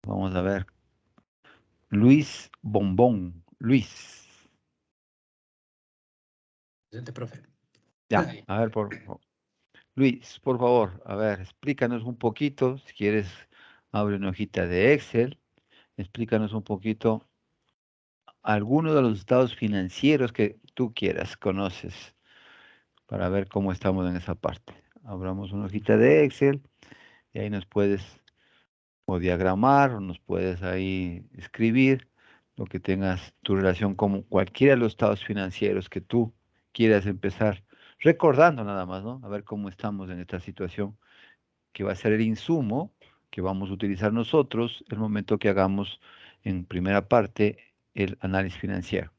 Vamos a ver. Luis Bombón. Luis. Presente, profe. Ya, Ahí. a ver, Luis, por favor, a ver, explícanos un poquito, si quieres, abre una hojita de Excel, explícanos un poquito algunos de los estados financieros que tú quieras, conoces, para ver cómo estamos en esa parte. Abramos una hojita de Excel y ahí nos puedes o diagramar o nos puedes ahí escribir lo que tengas tu relación con cualquiera de los estados financieros que tú quieras empezar recordando nada más, ¿no? A ver cómo estamos en esta situación que va a ser el insumo que vamos a utilizar nosotros el momento que hagamos en primera parte el análisis financiero.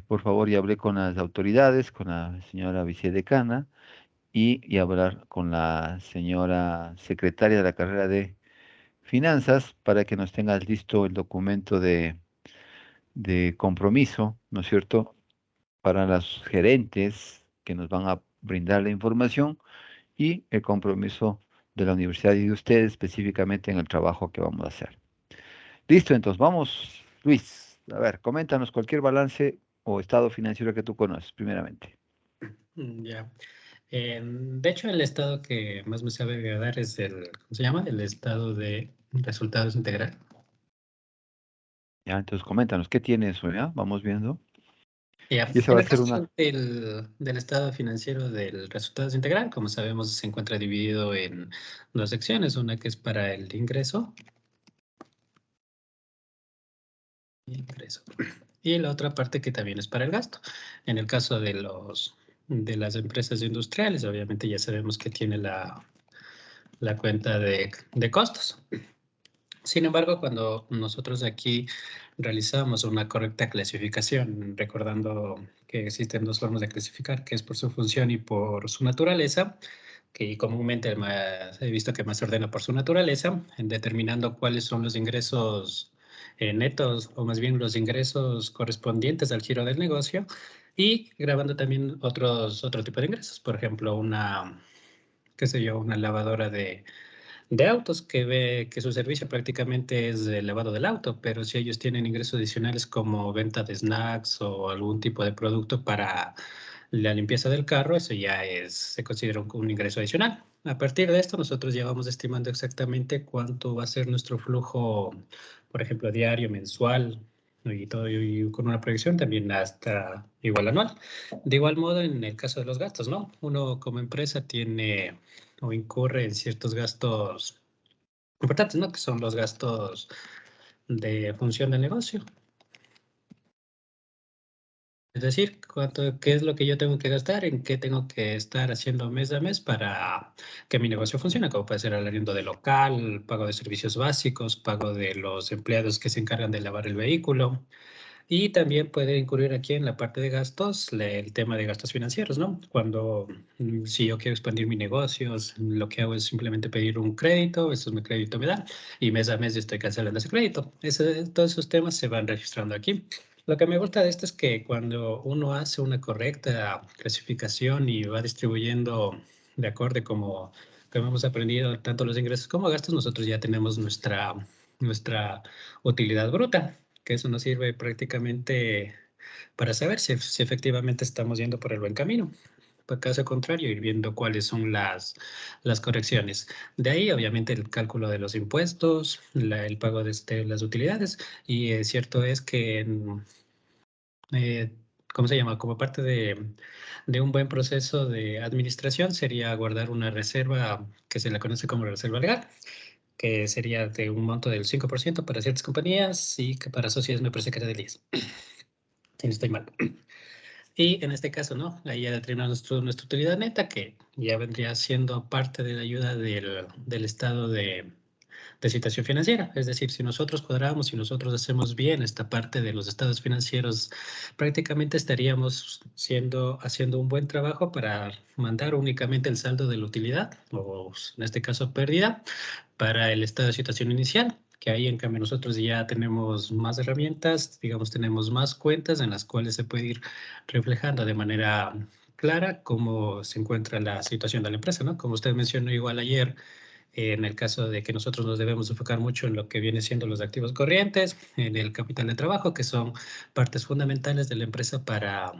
Por favor, ya hablé con las autoridades, con la señora vicedecana y hablar con la señora secretaria de la carrera de finanzas para que nos tengas listo el documento de compromiso, ¿no es cierto?, para los gerentes que nos van a brindar la información y el compromiso de la universidad y de ustedes específicamente en el trabajo que vamos a hacer. Listo, entonces vamos, Luis. A ver, coméntanos cualquier balance o estado financiero que tú conoces, primeramente. Ya. De hecho, el estado que más me sabe agradar es ¿cómo se llama? El estado de resultados integral. Ya, entonces coméntanos, ¿qué tiene eso, ya? Vamos viendo. Ya. Y esa En va a el ser caso una... del estado financiero del resultados integral, como sabemos, se encuentra dividido en dos secciones, una que es para el ingreso, y la otra parte que también es para el gasto. En el caso de las empresas industriales, obviamente ya sabemos que tiene la cuenta de costos. Sin embargo, cuando nosotros aquí realizamos una correcta clasificación, recordando que existen dos formas de clasificar, que es por su función y por su naturaleza, que comúnmente he visto que más se ordena por su naturaleza, en determinando cuáles son los ingresos netos, o más bien los ingresos correspondientes al giro del negocio, y grabando también otro tipo de ingresos, por ejemplo, qué sé yo, una lavadora de autos que ve que su servicio prácticamente es el lavado del auto, pero si ellos tienen ingresos adicionales como venta de snacks o algún tipo de producto para la limpieza del carro, eso ya se considera un ingreso adicional. A partir de esto, nosotros ya vamos estimando exactamente cuánto va a ser nuestro flujo, por ejemplo, diario, mensual, y todo, y con una proyección también hasta igual anual. De igual modo, en el caso de los gastos, ¿no? Uno como empresa tiene o incurre en ciertos gastos importantes, ¿no? Que son los gastos de función del negocio. Es decir, qué es lo que yo tengo que gastar, en qué tengo que estar haciendo mes a mes para que mi negocio funcione, como puede ser el arriendo de local, pago de servicios básicos, pago de los empleados que se encargan de lavar el vehículo. Y también puede incurrir aquí en la parte de gastos, el tema de gastos financieros, ¿no? Cuando, si yo quiero expandir mi negocio, lo que hago es simplemente pedir un crédito, eso mi crédito me da, y mes a mes yo estoy cancelando ese crédito. Todos esos temas se van registrando aquí. Lo que me gusta de esto es que cuando uno hace una correcta clasificación y va distribuyendo de acuerdo como hemos aprendido tanto los ingresos como gastos, nosotros ya tenemos nuestra utilidad bruta, que eso nos sirve prácticamente para saber si efectivamente estamos yendo por el buen camino. Por caso contrario, ir viendo cuáles son las correcciones. De ahí, obviamente, el cálculo de los impuestos, el pago de las utilidades. Y cierto es que, eh, ¿cómo se llama? Como parte de un buen proceso de administración sería guardar una reserva que se la conoce como reserva legal, que sería de un monto del 5% para ciertas compañías y que para sociedades me parece que era del 10%. Si no estoy mal. Y en este caso, ¿no? Ahí ya determinamos nuestra utilidad neta, que ya vendría siendo parte de la ayuda del estado de situación financiera. Es decir, si nosotros cuadramos, si nosotros hacemos bien esta parte de los estados financieros, prácticamente estaríamos haciendo un buen trabajo para mandar únicamente el saldo de la utilidad, o en este caso pérdida, para el estado de situación inicial, que ahí en cambio nosotros ya tenemos más herramientas, digamos, tenemos más cuentas en las cuales se puede ir reflejando de manera clara cómo se encuentra la situación de la empresa, ¿no? Como usted mencionó igual ayer, En el caso de que nosotros nos debemos enfocar mucho en lo que viene siendo los activos corrientes, en el capital de trabajo, que son partes fundamentales de la empresa para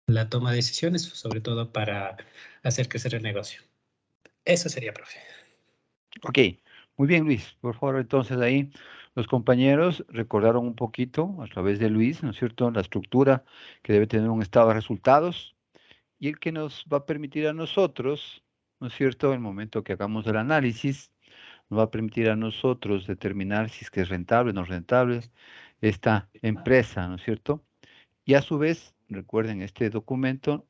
la toma de decisiones, sobre todo para hacer crecer el negocio. Eso sería, profe. Ok, muy bien, Luis. Por favor, entonces ahí los compañeros recordaron un poquito a través de Luis, ¿no es cierto?, la estructura que debe tener un estado de resultados y el que nos va a permitir a nosotros, ¿no es cierto?, el momento que hagamos el análisis, nos va a permitir a nosotros determinar si es que es rentable o no rentable esta empresa, ¿no es cierto? Y a su vez, recuerden, este documento,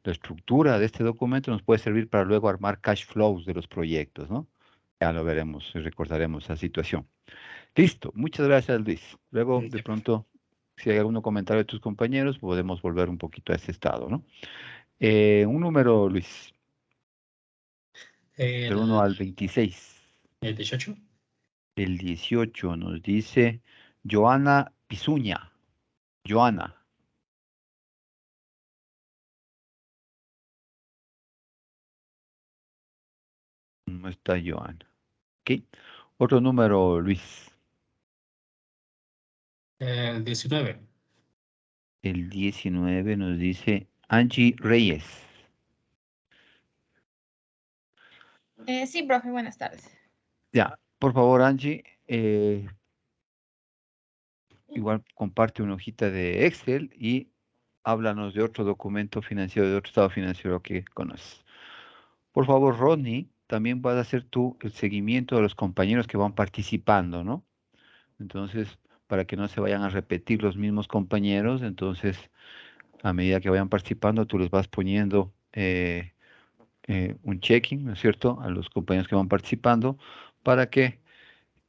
la estructura de este documento nos puede servir para luego armar cash flows de los proyectos, ¿no? Ya lo veremos y recordaremos esa situación. Listo, muchas gracias, Luis. Luego, de pronto, si hay algún comentario de tus compañeros, podemos volver un poquito a ese estado, ¿no? Un número, Luis, del 1 al 26. El 18. El 18 nos dice Joana Pisuña. Joana. No está Joana. Ok. Otro número, Luis. El 19. El 19 nos dice Angie Reyes. Sí, profe, buenas tardes. Ya, por favor, Angie, igual comparte una hojita de Excel y háblanos de otro documento financiero, de otro estado financiero que conoces. Por favor, Rodney, también vas a hacer tú el seguimiento de los compañeros que van participando, ¿no? Entonces, para que no se vayan a repetir los mismos compañeros, entonces, a medida que vayan participando, tú les vas poniendo un checking, ¿no es cierto?, a los compañeros que van participando, para que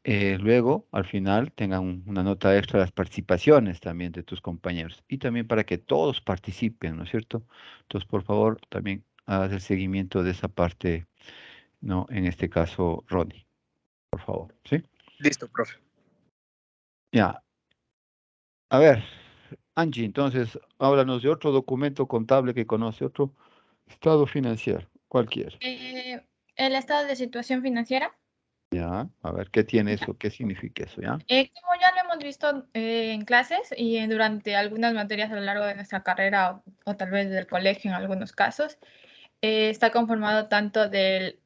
luego, al final, tengan una nota extra de las participaciones también de tus compañeros y también para que todos participen, ¿no es cierto? Entonces, por favor, también hagas el seguimiento de esa parte, ¿no? En este caso, Ronnie, por favor, ¿sí? Listo, profe. Ya. A ver, Angie, entonces, háblanos de otro documento contable que conoce, otro estado financiero, cualquiera. El estado de situación financiera. Ya, a ver, ¿qué tiene eso? ¿Qué significa eso, ya? Como ya lo hemos visto en clases y durante algunas materias a lo largo de nuestra carrera o tal vez del colegio en algunos casos, está conformado tanto del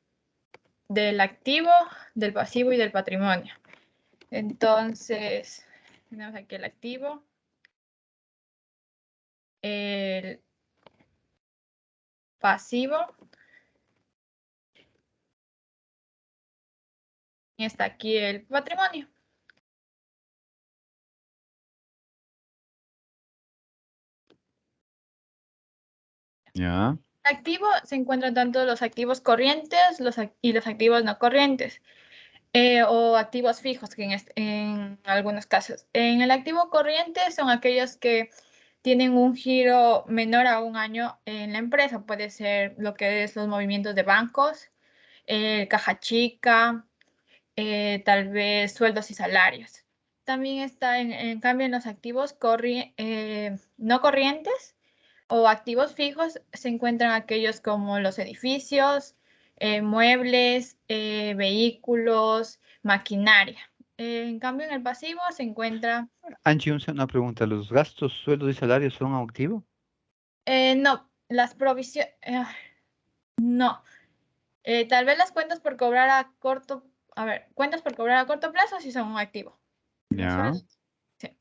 activo, del pasivo y del patrimonio. Entonces, tenemos aquí el activo, el pasivo, y está aquí el patrimonio. Ya. Activo se encuentran tanto los activos corrientes y los activos no corrientes, o activos fijos, que en algunos casos. En el activo corriente son aquellos que tienen un giro menor a un año en la empresa. Puede ser lo que es los movimientos de bancos, caja chica, tal vez sueldos y salarios. También está en cambio en los activos no corrientes o activos fijos se encuentran aquellos como los edificios, muebles, vehículos, maquinaria. En cambio, en el pasivo se encuentra... Angie, una pregunta. ¿Los gastos, sueldos y salarios son activos? No, las provisiones... no. Tal vez las cuentas por cobrar a corto... A ver, cuentas por cobrar a corto plazo sí son un activo. Ya. Sí.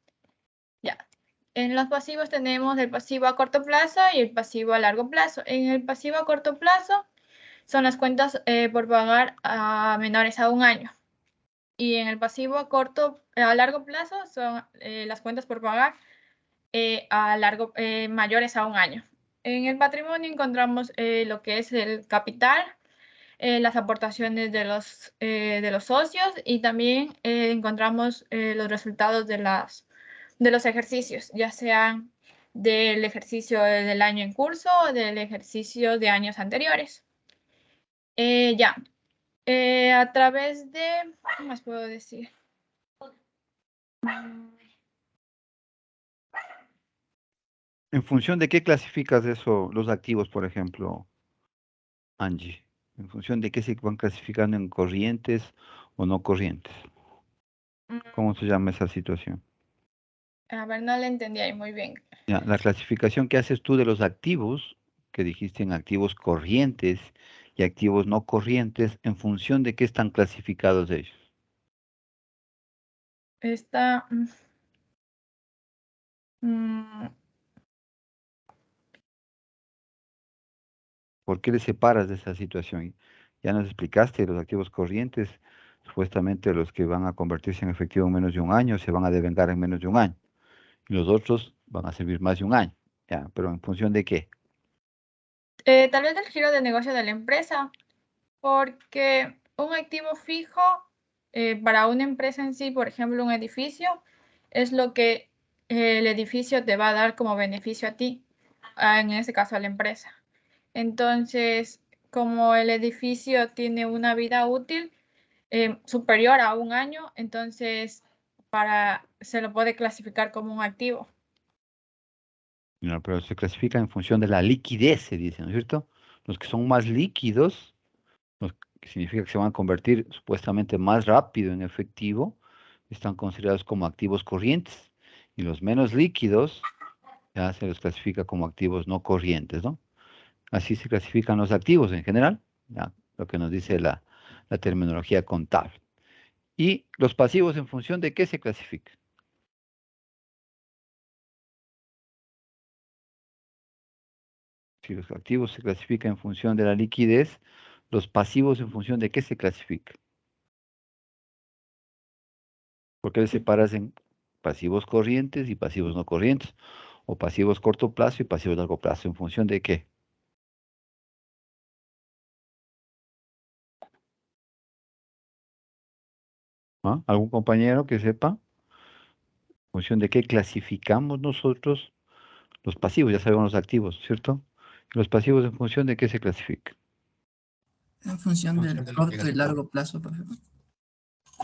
Ya. En los pasivos tenemos el pasivo a corto plazo y el pasivo a largo plazo. En el pasivo a corto plazo son las cuentas por pagar a menores a un año. Y en el pasivo a largo plazo son las cuentas por pagar mayores a un año. En el patrimonio encontramos lo que es el capital, las aportaciones de los socios y también encontramos los resultados de los ejercicios, ya sean del ejercicio del año en curso o del ejercicio de años anteriores. Ya, a través de, ¿qué más puedo decir? ¿En función de qué clasificas eso, los activos, por ejemplo, Angie? ¿En función de qué se van clasificando en corrientes o no corrientes? ¿Cómo se llama esa situación? A ver, no le entendí ahí muy bien. Ya, la clasificación que haces tú de los activos, que dijiste en activos corrientes y activos no corrientes, ¿en función de qué están clasificados ellos? Está... ¿Por qué le separas de esa situación? Ya nos explicaste, los activos corrientes, supuestamente los que van a convertirse en efectivo en menos de un año, se van a devengar en menos de un año. Y los otros van a servir más de un año. Ya, pero ¿en función de qué? tal vez del giro de negocio de la empresa, porque un activo fijo para una empresa en sí, por ejemplo, un edificio, es lo que el edificio te va a dar como beneficio a ti, en este caso a la empresa. Entonces, como el edificio tiene una vida útil superior a un año, entonces se lo puede clasificar como un activo. No, pero se clasifica en función de la liquidez, se dice, ¿no es cierto? Los que son más líquidos, los que significa que se van a convertir supuestamente más rápido en efectivo, están considerados como activos corrientes. Y los menos líquidos ya se los clasifica como activos no corrientes, ¿no? Así se clasifican los activos en general, ya, lo que nos dice la terminología contable. Y los pasivos en función de qué se clasifican. Si los activos se clasifican en función de la liquidez, los pasivos en función de qué se clasifican. ¿Por qué les separas en pasivos corrientes y pasivos no corrientes? O pasivos corto plazo y pasivos largo plazo. ¿En función de qué? ¿Ah? ¿Algún compañero que sepa? ¿En función de qué clasificamos nosotros los pasivos? Ya sabemos los activos, ¿cierto? Los pasivos en función de qué se clasifican. En función del de lo que corto llegas y a cobrar. largo plazo, por ejemplo.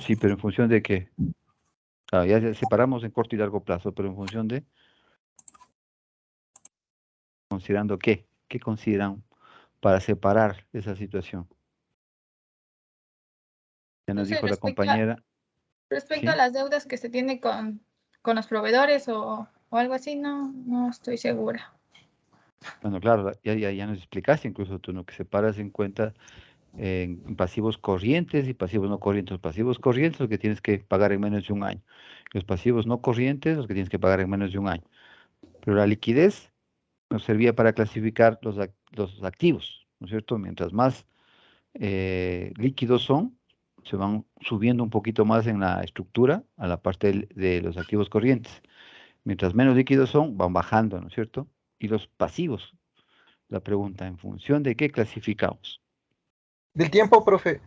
Sí, pero en función de qué. Claro, ya separamos en corto y largo plazo, pero en función de, considerando qué. ¿Qué consideran para separar esa situación? Ya No nos sé, dijo la compañera, respecto a ¿sí? las deudas que se tiene con los proveedores o algo así, no estoy segura. Bueno, claro, ya nos explicaste incluso tú, ¿no? Que separas en cuenta en pasivos corrientes y pasivos no corrientes. Los pasivos corrientes, los que tienes que pagar en menos de un año. Los pasivos no corrientes, los que tienes que pagar en menos de un año. Pero la liquidez nos servía para clasificar los activos, ¿no es cierto? Mientras más líquidos son, se van subiendo un poquito más en la estructura a la parte de los activos corrientes. Mientras menos líquidos son, van bajando, ¿no es cierto? Y los pasivos, la pregunta, ¿en función de qué clasificamos? Del tiempo, profe.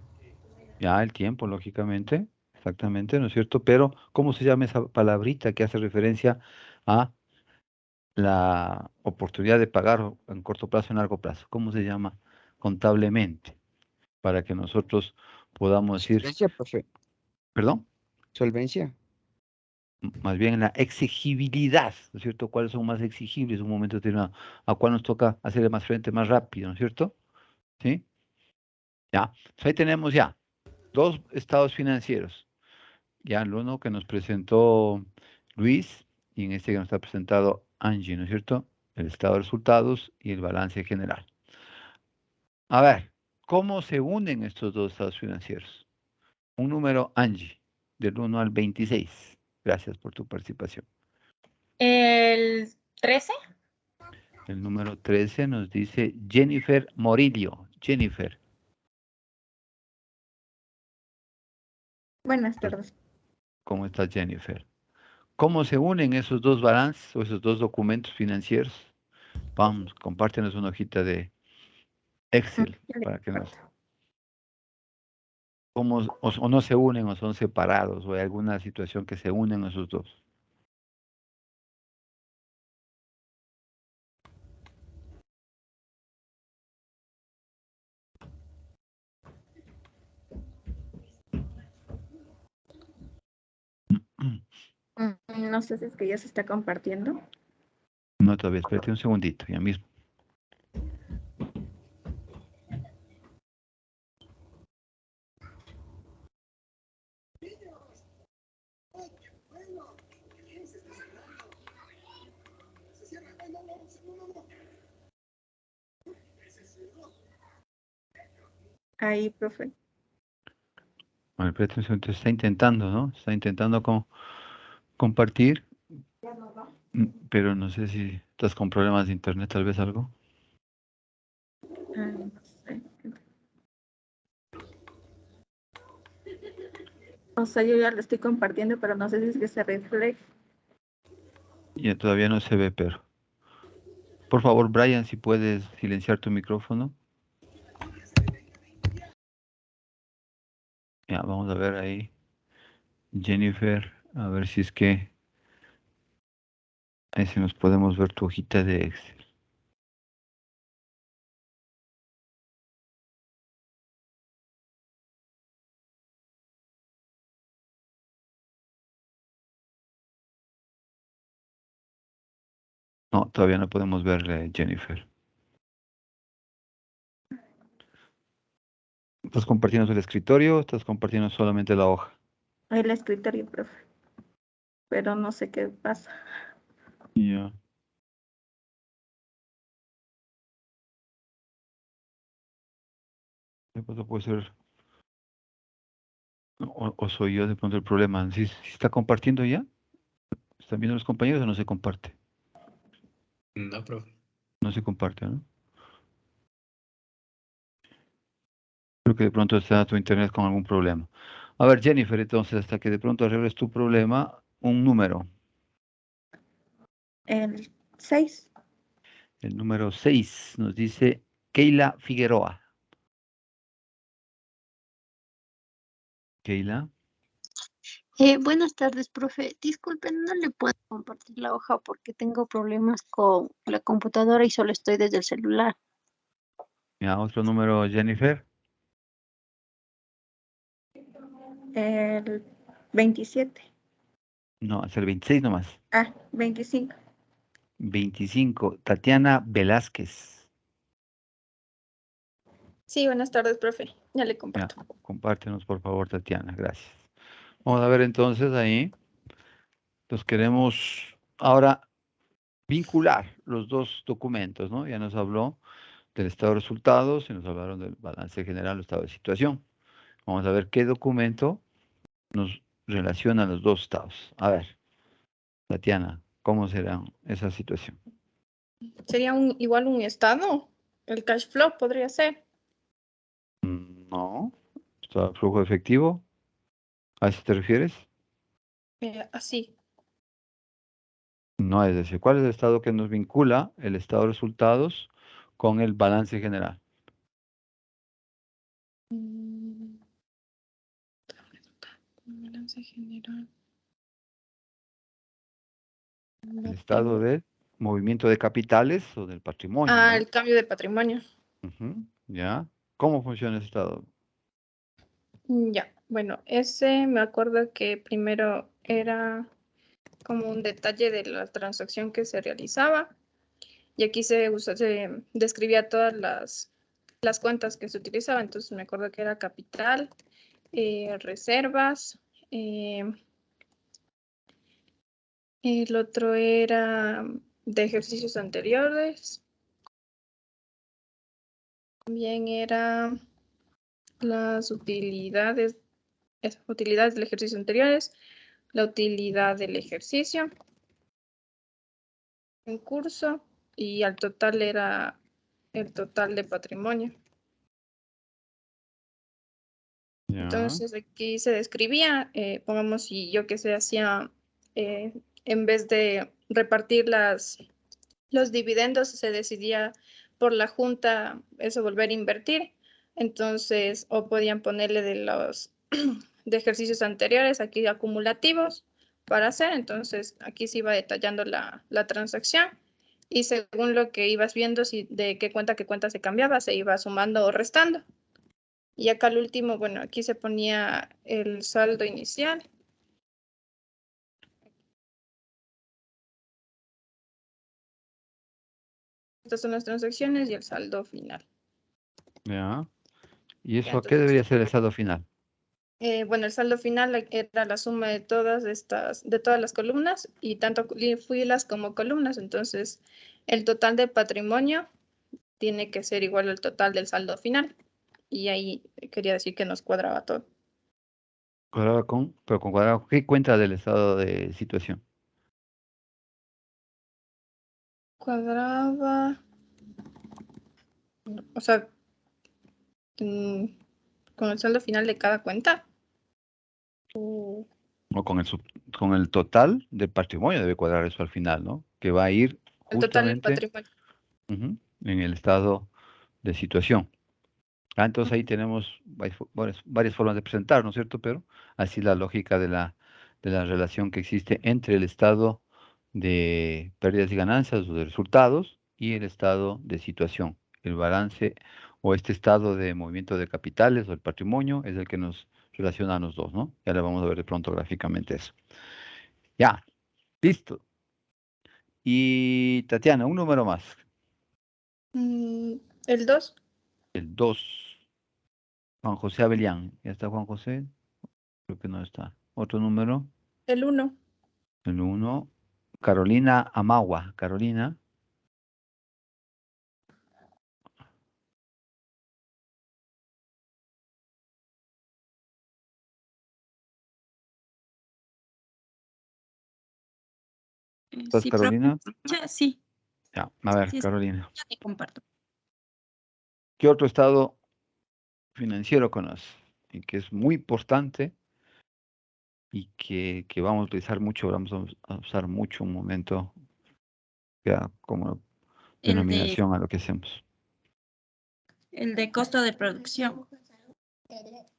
Ya el tiempo, lógicamente, exactamente, ¿no es cierto? Pero, ¿cómo se llama esa palabrita que hace referencia a la oportunidad de pagar en corto plazo, en largo plazo? ¿Cómo se llama contablemente? Para que nosotros podamos decir, Solvencia, profe. perdón, Solvencia. más bien la exigibilidad, ¿no es cierto? ¿Cuáles son más exigibles en un momento determinado? ¿A cuál nos toca hacerle más frente más rápido, ¿no es cierto? ¿Sí? Ya, pues ahí tenemos ya dos estados financieros. Ya el uno que nos presentó Luis y en este que nos está presentado Angie, ¿no es cierto? El estado de resultados y el balance general. A ver, ¿cómo se unen estos dos estados financieros? Un número, Angie, del 1 al 26. Gracias por tu participación. El 13. El número 13 nos dice Jennifer Morillo. Jennifer. Buenas tardes. ¿Cómo está Jennifer? ¿Cómo se unen esos dos balances o esos dos documentos financieros? Vamos, compártenos una hojita de Excel para que nos... o no se unen o son separados o hay alguna situación que se unen esos dos. No sé si es que ya se está compartiendo. No, todavía, espérate un segundito, ya mismo. Ahí, profe. Bueno, pero entonces está intentando, ¿no? Está intentando compartir, pero no sé si estás con problemas de internet, tal vez algo. No sé. O sea, yo ya lo estoy compartiendo, pero no sé si es que se refleja. Ya todavía no se ve, pero. Por favor, Brian, si puedes silenciar tu micrófono. Ya, vamos a ver ahí. Jennifer, a ver si es que ahí si nos podemos ver tu hojita de Excel. No, todavía no podemos ver, Jennifer. ¿Estás compartiendo el escritorio o estás compartiendo solamente la hoja? El escritorio, profe. Pero no sé qué pasa. Ya. De pronto puede ser, o soy yo de pronto el problema. ¿Sí está compartiendo ya? ¿Están viendo los compañeros o no se comparte? No, profe. No se comparte, ¿no? Creo que de pronto está tu internet con algún problema. A ver, Jennifer, entonces, hasta que de pronto arregles tu problema, un número. El 6. El número 6 nos dice Keila Figueroa. Keila. Buenas tardes, profe. Disculpen, no le puedo compartir la hoja porque tengo problemas con la computadora y solo estoy desde el celular. Ya, otro número, Jennifer. El 27. No, es el 26 nomás. 25. 25, Tatiana Velázquez. Sí, buenas tardes, profe. Ya le Ya, comparto. compártenos, por favor, Tatiana. Gracias. Vamos a ver entonces ahí. Entonces queremos ahora vincular los dos documentos, ¿no? Ya nos habló del estado de resultados y nos hablaron del balance general, el estado de situación. Vamos a ver qué documento nos relaciona los dos estados. A ver, Tatiana, ¿cómo será esa situación? Sería igual un estado. El cash flow podría ser. No, estado de flujo efectivo. ¿A eso te refieres? Así. No, es decir, ¿cuál es el estado que nos vincula el estado de resultados con el balance general? Balance general. El estado de movimiento de capitales o del patrimonio, ¿no? El cambio de patrimonio. Ujú, ¿ya? ¿Cómo funciona ese estado? Ya, bueno, ese me acuerdo que primero era como un detalle de la transacción que se realizaba y aquí se describía todas las cuentas que se utilizaban. Entonces me acuerdo que era capital, reservas, el otro era de ejercicios anteriores, también era las utilidades del ejercicio anteriores, la utilidad del ejercicio en curso y al total era el total de patrimonio. Ya, Entonces aquí se describía, pongamos si yo que sé, hacía, en vez de repartir los dividendos, se decidía por la junta eso volver a invertir. Entonces, o podían ponerle de los de ejercicios anteriores, aquí acumulativos para hacer. Entonces, aquí se iba detallando la transacción y según lo que ibas viendo, si de qué cuenta se cambiaba, se iba sumando o restando. Y acá al último, bueno, aquí se ponía el saldo inicial. Estas son las transacciones y el saldo final. ya. ¿Y Ya, eso a qué entonces, debería ser el estado final? Bueno, el saldo final era la suma de todas las columnas y tanto filas como columnas. Entonces, el total de patrimonio tiene que ser igual al total del saldo final. Y ahí quería decir que nos cuadraba todo. Cuadrado pero con cuadrado, ¿qué cuenta del estado de situación? Cuadraba, o sea, con el saldo final de cada cuenta. O con el total del patrimonio debe cuadrar eso al final, ¿no? Que va a ir El total del justamente patrimonio. en el estado de situación. Entonces ahí tenemos varias formas de presentar, ¿no es cierto? Pero así la lógica de la relación que existe entre el estado de pérdidas y ganancias o de resultados y el estado de situación. El balance o este estado de movimiento de capitales o el patrimonio es el que nos relaciona a los dos, ¿no? Ya le vamos a ver de pronto gráficamente eso. Ya, listo. Y Tatiana, un número más. El 2. El 2. Juan José Abelián. ¿Ya está Juan José? Creo que no está. Otro número. El 1. El 1. Carolina Amagua. Carolina. ¿Estás, Sí, Carolina? profe. Sí, Ya, a ver, sí, Carolina. ya te comparto. ¿Qué otro estado financiero conoce? Y que es muy importante y que vamos a utilizar mucho, vamos a usar mucho un momento ya, como El de, denominación a lo que hacemos. el de costo de producción.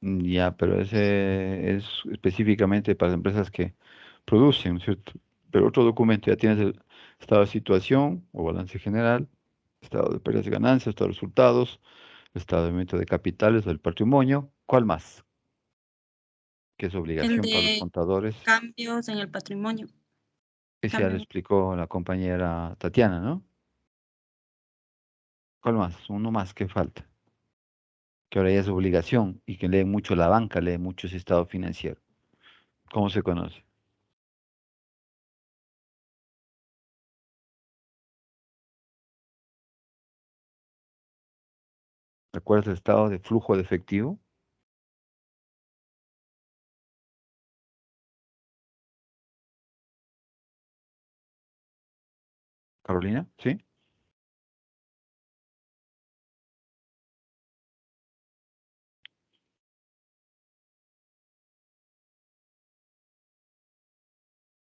Ya, pero ese es específicamente para las empresas que producen, ¿cierto? Pero otro documento, ya tienes el estado de situación o balance general, estado de pérdidas y ganancias, estado de resultados, estado de movimiento de capitales o del patrimonio. ¿Cuál más? Que es El obligación para los de contadores. cambios en el patrimonio. Ese ya lo Cambio. explicó la compañera Tatiana, ¿no? ¿Cuál más? Uno más que falta. Que ahora ya es obligación y que lee mucho la banca, lee mucho ese estado financiero. ¿Cómo se conoce? ¿Recuerdas el estado de flujo de efectivo? Carolina, ¿sí?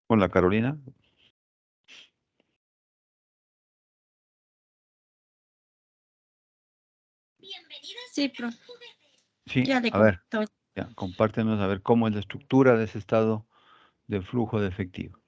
Hola, Carolina. Sí, profe. Sí, Ya le a ver, comparto. ya, compártenos a ver cómo es la estructura de ese estado de flujo de efectivo.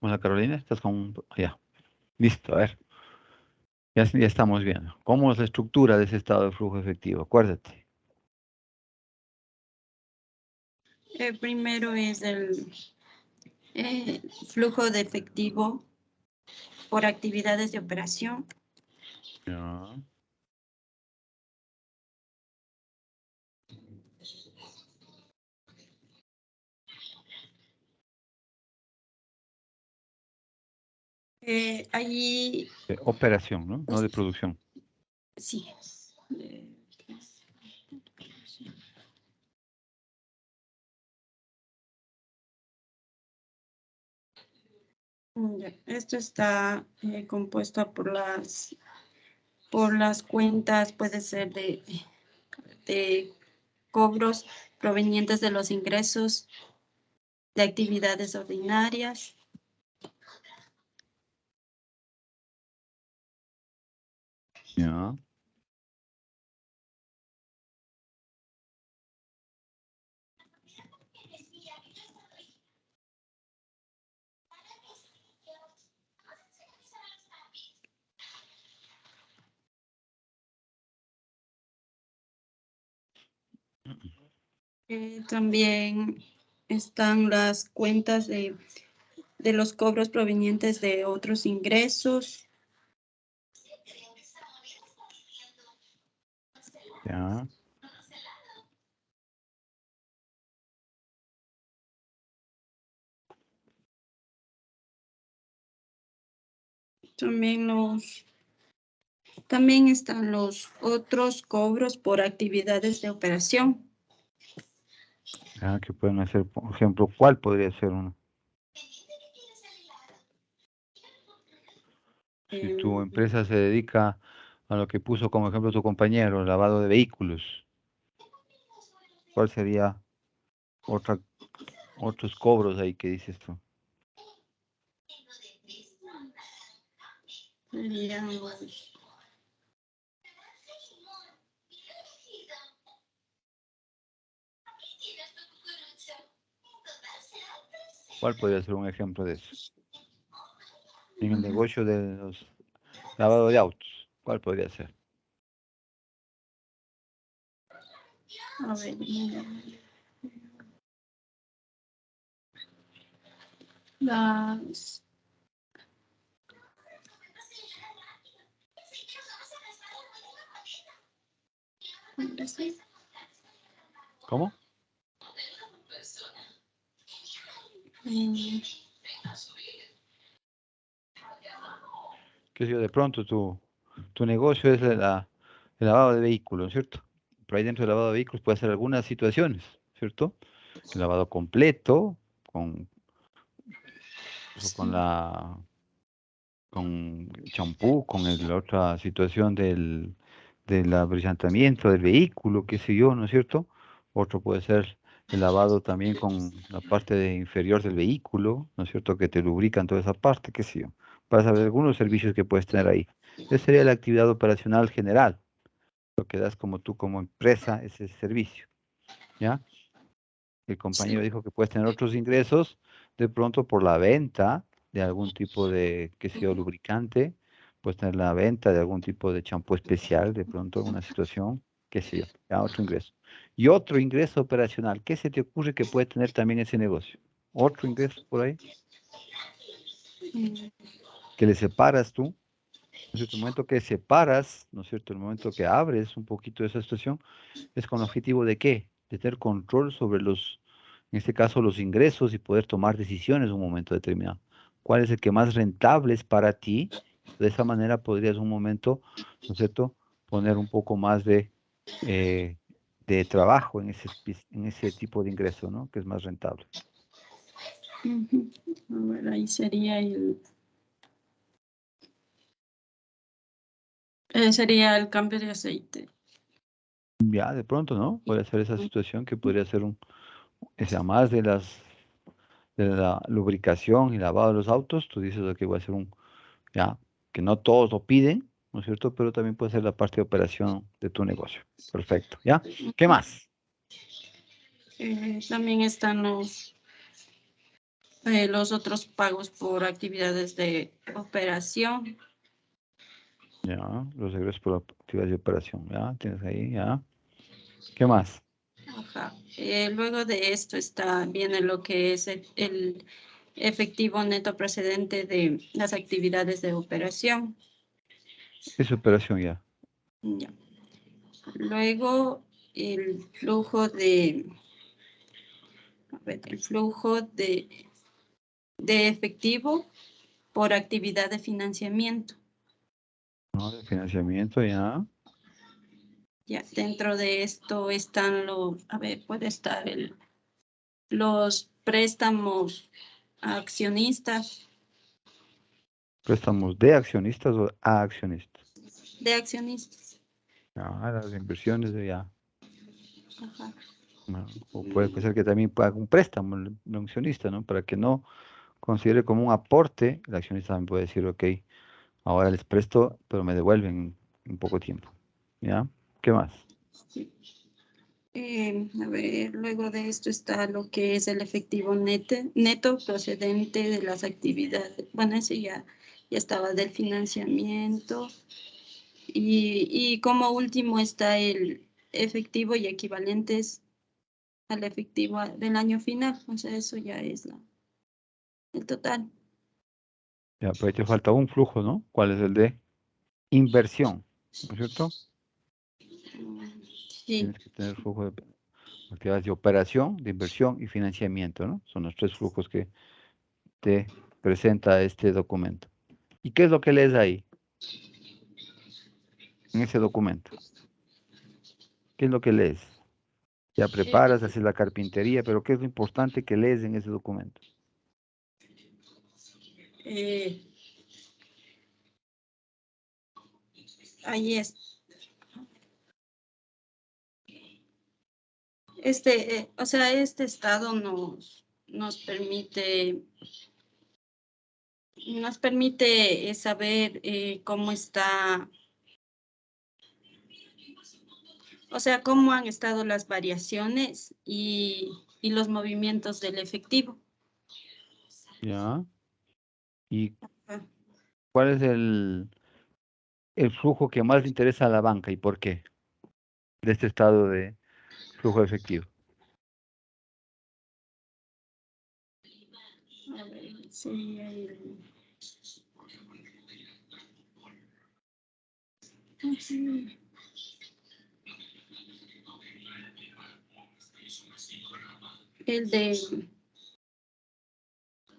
Hola, Carolina, estás con... Ya, listo, a ver. Ya estamos viendo. ¿Cómo es la estructura de ese estado de flujo efectivo? Acuérdate. Primero es el flujo de efectivo por actividades de operación. Ya. Allí, De operación, ¿no? No de producción. sí. Ya, esto está compuesto por las cuentas, puede ser de cobros provenientes de los ingresos de actividades ordinarias. Ya. También están las cuentas de los cobros provenientes de otros ingresos. Ya. También están los otros cobros por actividades de operación. Ya, que pueden hacer, por ejemplo, ¿cuál podría ser uno? Si tu empresa se dedica a lo que puso como ejemplo tu compañero, lavado de vehículos, ¿cuál sería otros cobros ahí que dices tú? Serían los... ¿Cuál podría ser un ejemplo de eso? En el negocio de los lavados de autos, ¿cuál podría ser? A ver, las... ¿Cómo? Que si de pronto tu negocio es el lavado de vehículos, ¿cierto? Pero ahí dentro del lavado de vehículos puede ser algunas situaciones, ¿cierto? El lavado completo, con champú, con la otra situación del abrillantamiento del vehículo, qué sé yo, ¿no es cierto? Otro puede ser el lavado también con la parte inferior del vehículo, ¿no es cierto? Que te lubrican toda esa parte, qué sé yo. Para saber algunos servicios que puedes tener ahí. Esa sería la actividad operacional general, lo que das como tú como empresa, ese servicio, ¿ya? El compañero dijo que puedes tener otros ingresos de pronto por la venta de algún tipo de, qué sé yo, lubricante, puedes tener la venta de algún tipo de champú especial, de pronto en una situación, qué sé yo, ya otro ingreso. Y otro ingreso operacional, ¿qué se te ocurre que puede tener también ese negocio? Otro ingreso por ahí, que le separas tú, ¿no es cierto? El momento que separas, ¿no es cierto? El momento que abres un poquito esa situación, es con el objetivo de ¿qué? De tener control sobre en este caso, los ingresos y poder tomar decisiones en un momento determinado. ¿Cuál es el que más rentable es para ti? De esa manera podrías un momento, ¿no es cierto?, poner un poco más de trabajo en ese tipo de ingreso, ¿no? Que es más rentable. A ver, ahí sería sería el cambio de aceite. Ya, de pronto, ¿no? Puede ser esa situación que podría ser sea más de la lubricación y lavado de los autos. Tú dices que va a ser ya, que no todos lo piden, ¿no es cierto? Pero también puede ser la parte de operación de tu negocio. Perfecto, ¿ya? ¿Qué más? También están los otros pagos por actividades de operación. Ya, los egresos por actividades de operación, ¿ya? Tienes ahí, ¿ya? ¿Qué más? Ajá. Luego de esto viene lo que es el efectivo neto procedente de las actividades de operación. Es operación ya. Ya. Luego el flujo de efectivo por actividad de financiamiento. ¿No? De financiamiento, ya. Ya, dentro de esto están puede estar los préstamos a accionistas. Préstamos de accionistas o a accionistas. De accionistas. Ya, las inversiones de ya. Ajá. O puede ser que también haga un préstamo el accionista, ¿no? Para que no considere como un aporte, el accionista también puede decir, ok, ahora les presto, pero me devuelven en poco tiempo. ¿Ya? ¿Qué más? Sí. Luego de esto está lo que es el efectivo neto procedente de las actividades. Bueno, ese ya estaba del financiamiento. Y como último está el efectivo y equivalentes al efectivo del año final. O sea, eso ya es el total. Ya, pero ahí te falta un flujo, ¿no? ¿Cuál es el de inversión? ¿No es cierto? Sí. Tienes que tener flujo de actividades de operación, de inversión y financiamiento, ¿no? Son los 3 flujos que te presenta este documento. ¿Y qué es lo que lees ahí? En ese documento. ¿Qué es lo que lees? Ya preparas, haces la carpintería, pero ¿qué es lo importante que lees en ese documento? Ahí es. O sea, este estado nos permite saber cómo está, o sea, cómo han estado las variaciones y los movimientos del efectivo. ¿Ya? ¿Y Ah, cuál es el flujo que más le interesa a la banca y por qué? De este estado de flujo efectivo. A ver, sería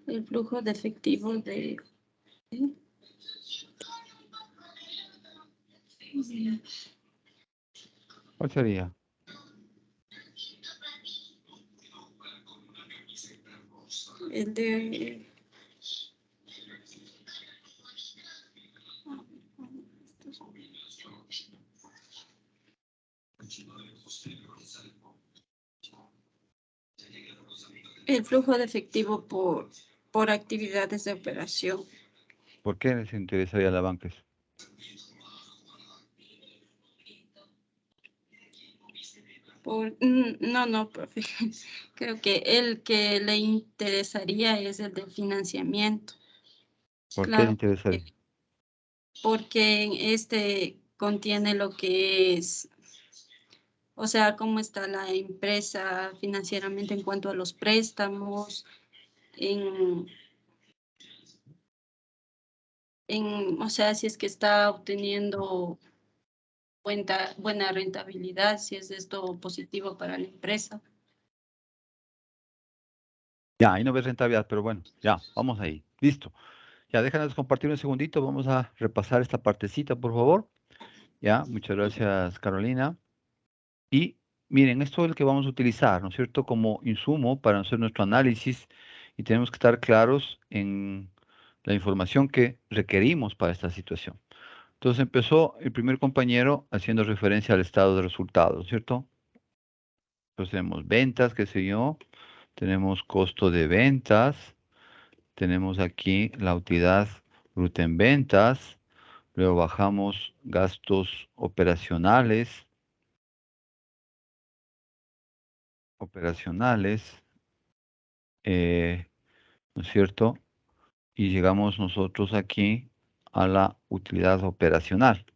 el flujo de efectivo de... ¿Cuál sería? El de... El flujo de efectivo por actividades de operación. ¿Por qué les interesaría a la banca eso? No, profe. Creo que el que le interesaría es el de financiamiento. ¿Por qué le Claro, interesaría? porque este contiene lo que es, o sea, cómo está la empresa financieramente en cuanto a los préstamos, o sea, si es que está obteniendo buena rentabilidad, si es esto positivo para la empresa. Ya, ahí no ves rentabilidad, pero bueno, ya, vamos ahí. Listo. Ya, déjanos compartir un segundito. Vamos a repasar esta partecita, por favor. Ya, muchas gracias, Carolina. Y miren, esto es el que vamos a utilizar, ¿no es cierto?, como insumo para hacer nuestro análisis y tenemos que estar claros en la información que requerimos para esta situación. Entonces empezó el primer compañero haciendo referencia al estado de resultados, ¿cierto? Entonces tenemos ventas, qué sé yo, tenemos costo de ventas, tenemos aquí la utilidad bruta en ventas, luego bajamos gastos operacionales, ¿no es cierto? Y llegamos nosotros aquí a la utilidad operacional,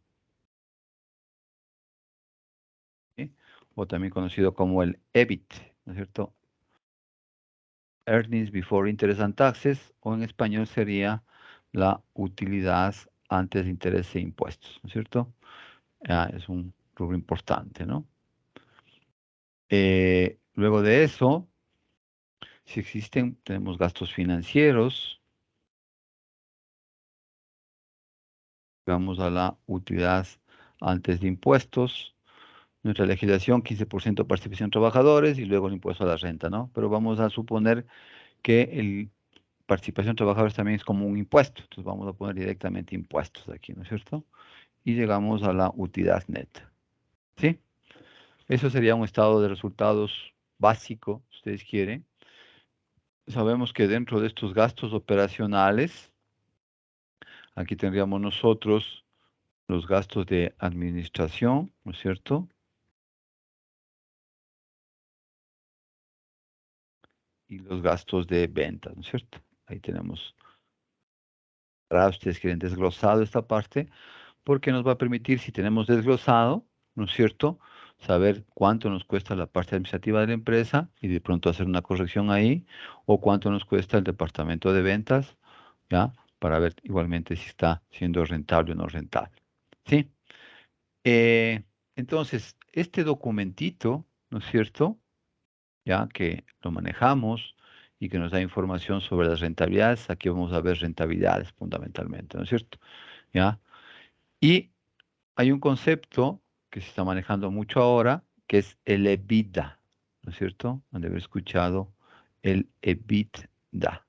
¿sí? O también conocido como el EBIT, ¿no es cierto? Earnings Before Interest and Taxes, o en español sería la utilidad antes de intereses e impuestos, ¿no es cierto? Es un rubro importante, ¿no? Luego de eso, si existen, tenemos gastos financieros. Vamos a la utilidad antes de impuestos. Nuestra legislación, 15% participación de trabajadores y luego el impuesto a la renta, ¿no? Pero vamos a suponer que el participación de trabajadores también es como un impuesto. Entonces vamos a poner directamente impuestos aquí, ¿no es cierto? Y llegamos a la utilidad neta. ¿Sí? Eso sería un estado de resultados básico, si ustedes quieren. Sabemos que dentro de estos gastos operacionales, aquí tendríamos nosotros los gastos de administración, ¿no es cierto? Y los gastos de venta, ¿no es cierto? Ahí tenemos, para ustedes quieren desglosado esta parte, porque nos va a permitir, si tenemos desglosado, ¿no es cierto?, saber cuánto nos cuesta la parte administrativa de la empresa y de pronto hacer una corrección ahí, o cuánto nos cuesta el departamento de ventas, ¿ya? Para ver igualmente si está siendo rentable o no rentable, ¿sí? Entonces, este documentito, ¿no es cierto?, ya que lo manejamos y que nos da información sobre las rentabilidades, aquí vamos a ver rentabilidades fundamentalmente, ¿no es cierto? ¿Ya? Y hay un concepto que se está manejando mucho ahora, que es el EBITDA, ¿no es cierto? Han de haber escuchado el EBITDA.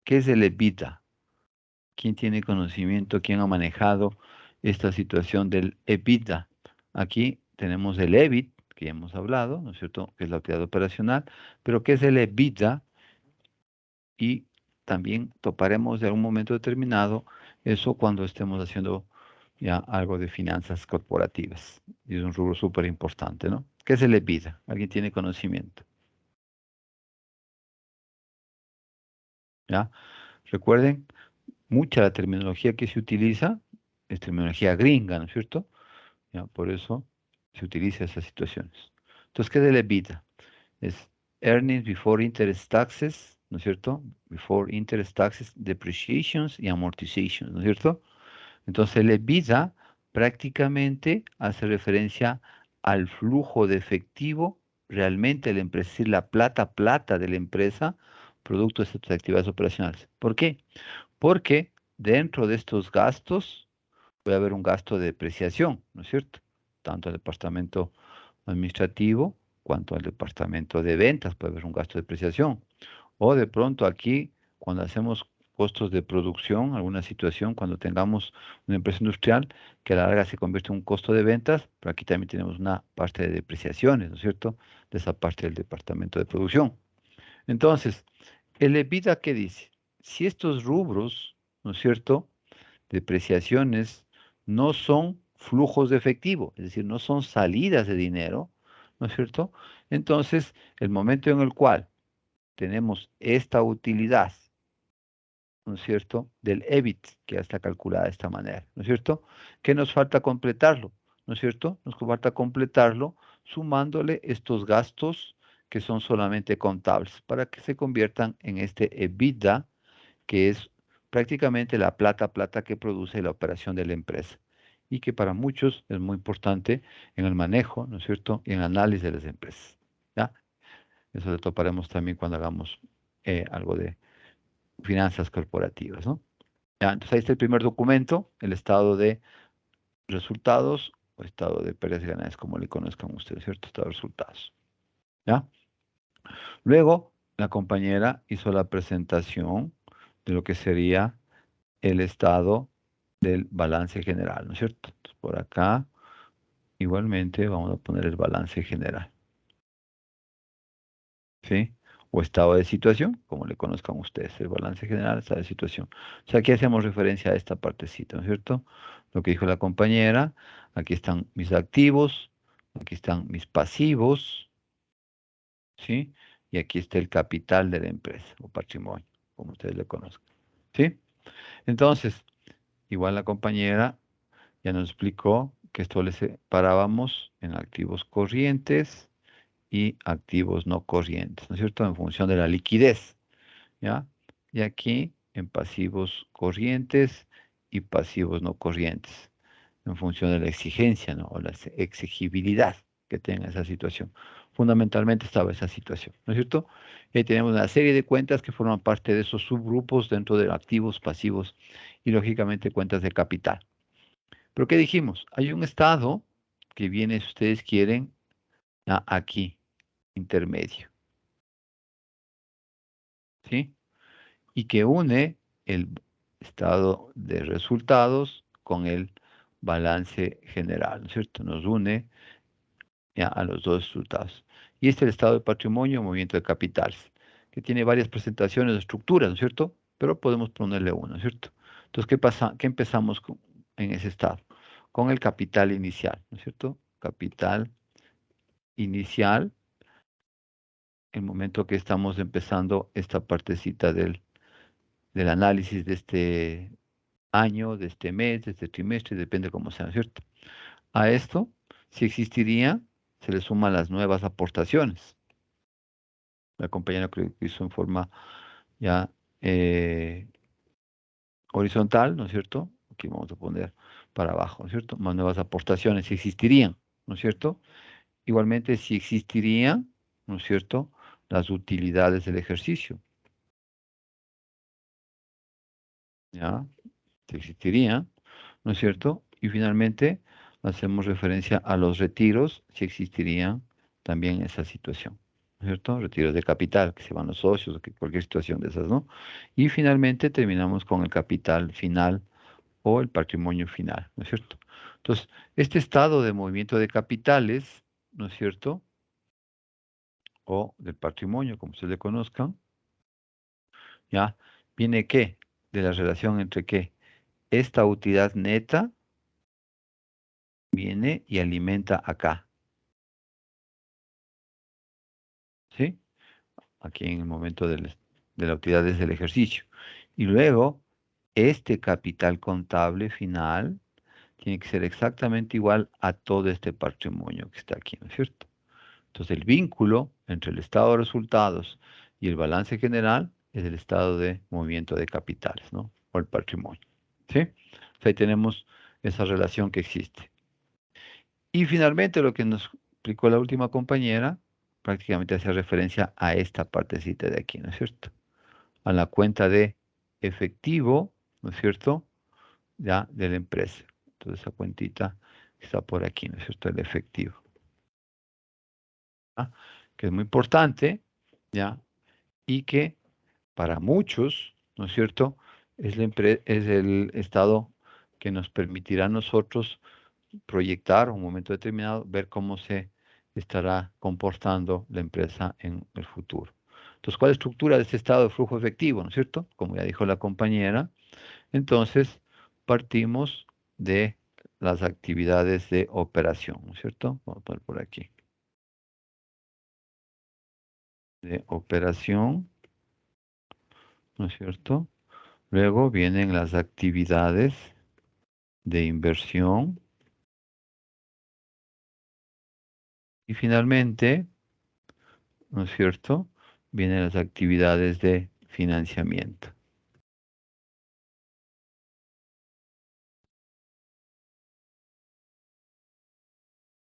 ¿Qué es el EBITDA? ¿Quién tiene conocimiento? ¿Quién ha manejado esta situación del EBITDA? Aquí tenemos el EBIT, que ya hemos hablado, ¿no es cierto?, que es la utilidad operacional, pero ¿qué es el EBITDA? Y también toparemos de algún momento determinado eso cuando estemos haciendo ya algo de finanzas corporativas. Y es un rubro súper importante, ¿no? ¿Qué es el EBITDA? ¿Alguien tiene conocimiento? ¿Ya? Recuerden, mucha la terminología que se utiliza es terminología gringa, ¿no es cierto? ¿Ya? Por eso se utiliza esas situaciones. Entonces, ¿qué es el EBITDA? Es Earnings Before Interest Taxes, ¿no es cierto? Before Interest Taxes, Depreciations y Amortizations, ¿no es cierto? Entonces, el EBITDA prácticamente hace referencia al flujo de efectivo realmente de la empresa, es decir, la plata de la empresa, producto de estas actividades operacionales. ¿Por qué? Porque dentro de estos gastos puede haber un gasto de depreciación, ¿no es cierto? Tanto el departamento administrativo cuanto al departamento de ventas puede haber un gasto de depreciación. O de pronto aquí, cuando hacemos costos de producción, alguna situación, cuando tengamos una empresa industrial que a la larga se convierte en un costo de ventas, pero aquí también tenemos una parte de depreciaciones, ¿no es cierto?, de esa parte del departamento de producción. Entonces, el EBITDA, ¿qué dice? Si estos rubros, ¿no es cierto?, depreciaciones, no son flujos de efectivo, es decir, no son salidas de dinero, ¿no es cierto? Entonces, el momento en el cual tenemos esta utilidad, ¿no es cierto?, del EBIT, que ya está calculada de esta manera, ¿no es cierto? ¿Qué nos falta completarlo? ¿No es cierto? Nos falta completarlo sumándole estos gastos que son solamente contables para que se conviertan en este EBITDA, que es prácticamente la plata que produce la operación de la empresa y que para muchos es muy importante en el manejo, ¿no es cierto?, y en el análisis de las empresas, ¿ya? Eso lo toparemos también cuando hagamos algo de finanzas corporativas, ¿no? Ya, entonces ahí está el primer documento, el estado de resultados o estado de pérdidas y ganancias, como le conozcan ustedes, ¿cierto? Estado de resultados, ¿ya? Luego, la compañera hizo la presentación de lo que sería el estado del balance general, ¿no es cierto? Entonces, por acá, igualmente, vamos a poner el balance general, ¿sí? O estado de situación, como le conozcan ustedes, el balance general, estado de situación. O sea, aquí hacemos referencia a esta partecita, ¿no es cierto? Lo que dijo la compañera, aquí están mis activos, aquí están mis pasivos, ¿sí? Y aquí está el capital de la empresa, o patrimonio, como ustedes le conozcan, ¿sí? Entonces, igual la compañera ya nos explicó que esto le separábamos en activos corrientes y activos no corrientes, ¿no es cierto? En función de la liquidez, ¿ya? Y aquí en pasivos corrientes y pasivos no corrientes, en función de la exigencia, ¿no? O la exigibilidad que tenga esa situación. Fundamentalmente estaba esa situación, ¿no es cierto? Y ahí tenemos una serie de cuentas que forman parte de esos subgrupos dentro de activos, pasivos y lógicamente cuentas de capital. Pero ¿qué dijimos? Hay un estado que viene, si ustedes quieren, aquí, intermedio, ¿sí? Y que une el estado de resultados con el balance general, ¿no es cierto? Nos une ya a los dos resultados. Y este es el estado de patrimonio, movimiento de capitales, que tiene varias presentaciones de estructuras, ¿no es cierto? Pero podemos ponerle uno, ¿no es cierto? Entonces, ¿qué pasa? ¿Qué empezamos en ese estado? Con el capital inicial, ¿no es cierto? Capital inicial, el momento que estamos empezando esta partecita del análisis de este año, de este mes, de este trimestre, depende cómo sea, ¿cierto? A esto Si existiría, se le suman las nuevas aportaciones. La compañera creo que hizo en forma ya horizontal, ¿no es cierto? Aquí vamos a poner para abajo, ¿no es cierto? Más nuevas aportaciones, si existirían, ¿no es cierto? Igualmente, si existirían, ¿no es cierto?, las utilidades del ejercicio. ¿Ya? Si existirían, ¿no es cierto? Y finalmente, hacemos referencia a los retiros, si existirían también esa situación, ¿no es cierto? Retiros de capital, que se van los socios, o que cualquier situación de esas, ¿no? Y finalmente terminamos con el capital final o el patrimonio final, ¿no es cierto? Entonces, este estado de movimiento de capitales, ¿no es cierto?, o del patrimonio, como se le conozcan, ¿ya? ¿Viene qué? De la relación entre qué. Esta utilidad neta viene y alimenta acá. ¿Sí? Aquí en el momento de la utilidad desde el ejercicio. Y luego, este capital contable final tiene que ser exactamente igual a todo este patrimonio que está aquí, ¿no es cierto? Entonces, el vínculo entre el estado de resultados y el balance general es el estado de movimiento de capitales, ¿no? O el patrimonio. ¿Sí? Entonces, ahí tenemos esa relación que existe. Y finalmente, lo que nos explicó la última compañera, prácticamente hace referencia a esta partecita de aquí, ¿no es cierto? A la cuenta de efectivo, ¿no es cierto?, ya de la empresa. Entonces, esa cuentita está por aquí, ¿no es cierto?, el efectivo. ¿Ah? Que es muy importante, ¿ya? Y que para muchos, ¿no es cierto?, es el estado que nos permitirá a nosotros proyectar un momento determinado, ver cómo se estará comportando la empresa en el futuro. Entonces, ¿cuál es la estructura de este estado de flujo efectivo, ¿no es cierto? Como ya dijo la compañera, entonces partimos de las actividades de operación, ¿no es cierto? Vamos a poner por aquí. De operación, ¿no es cierto? Luego vienen las actividades de inversión. Y finalmente, ¿no es cierto?, vienen las actividades de financiamiento.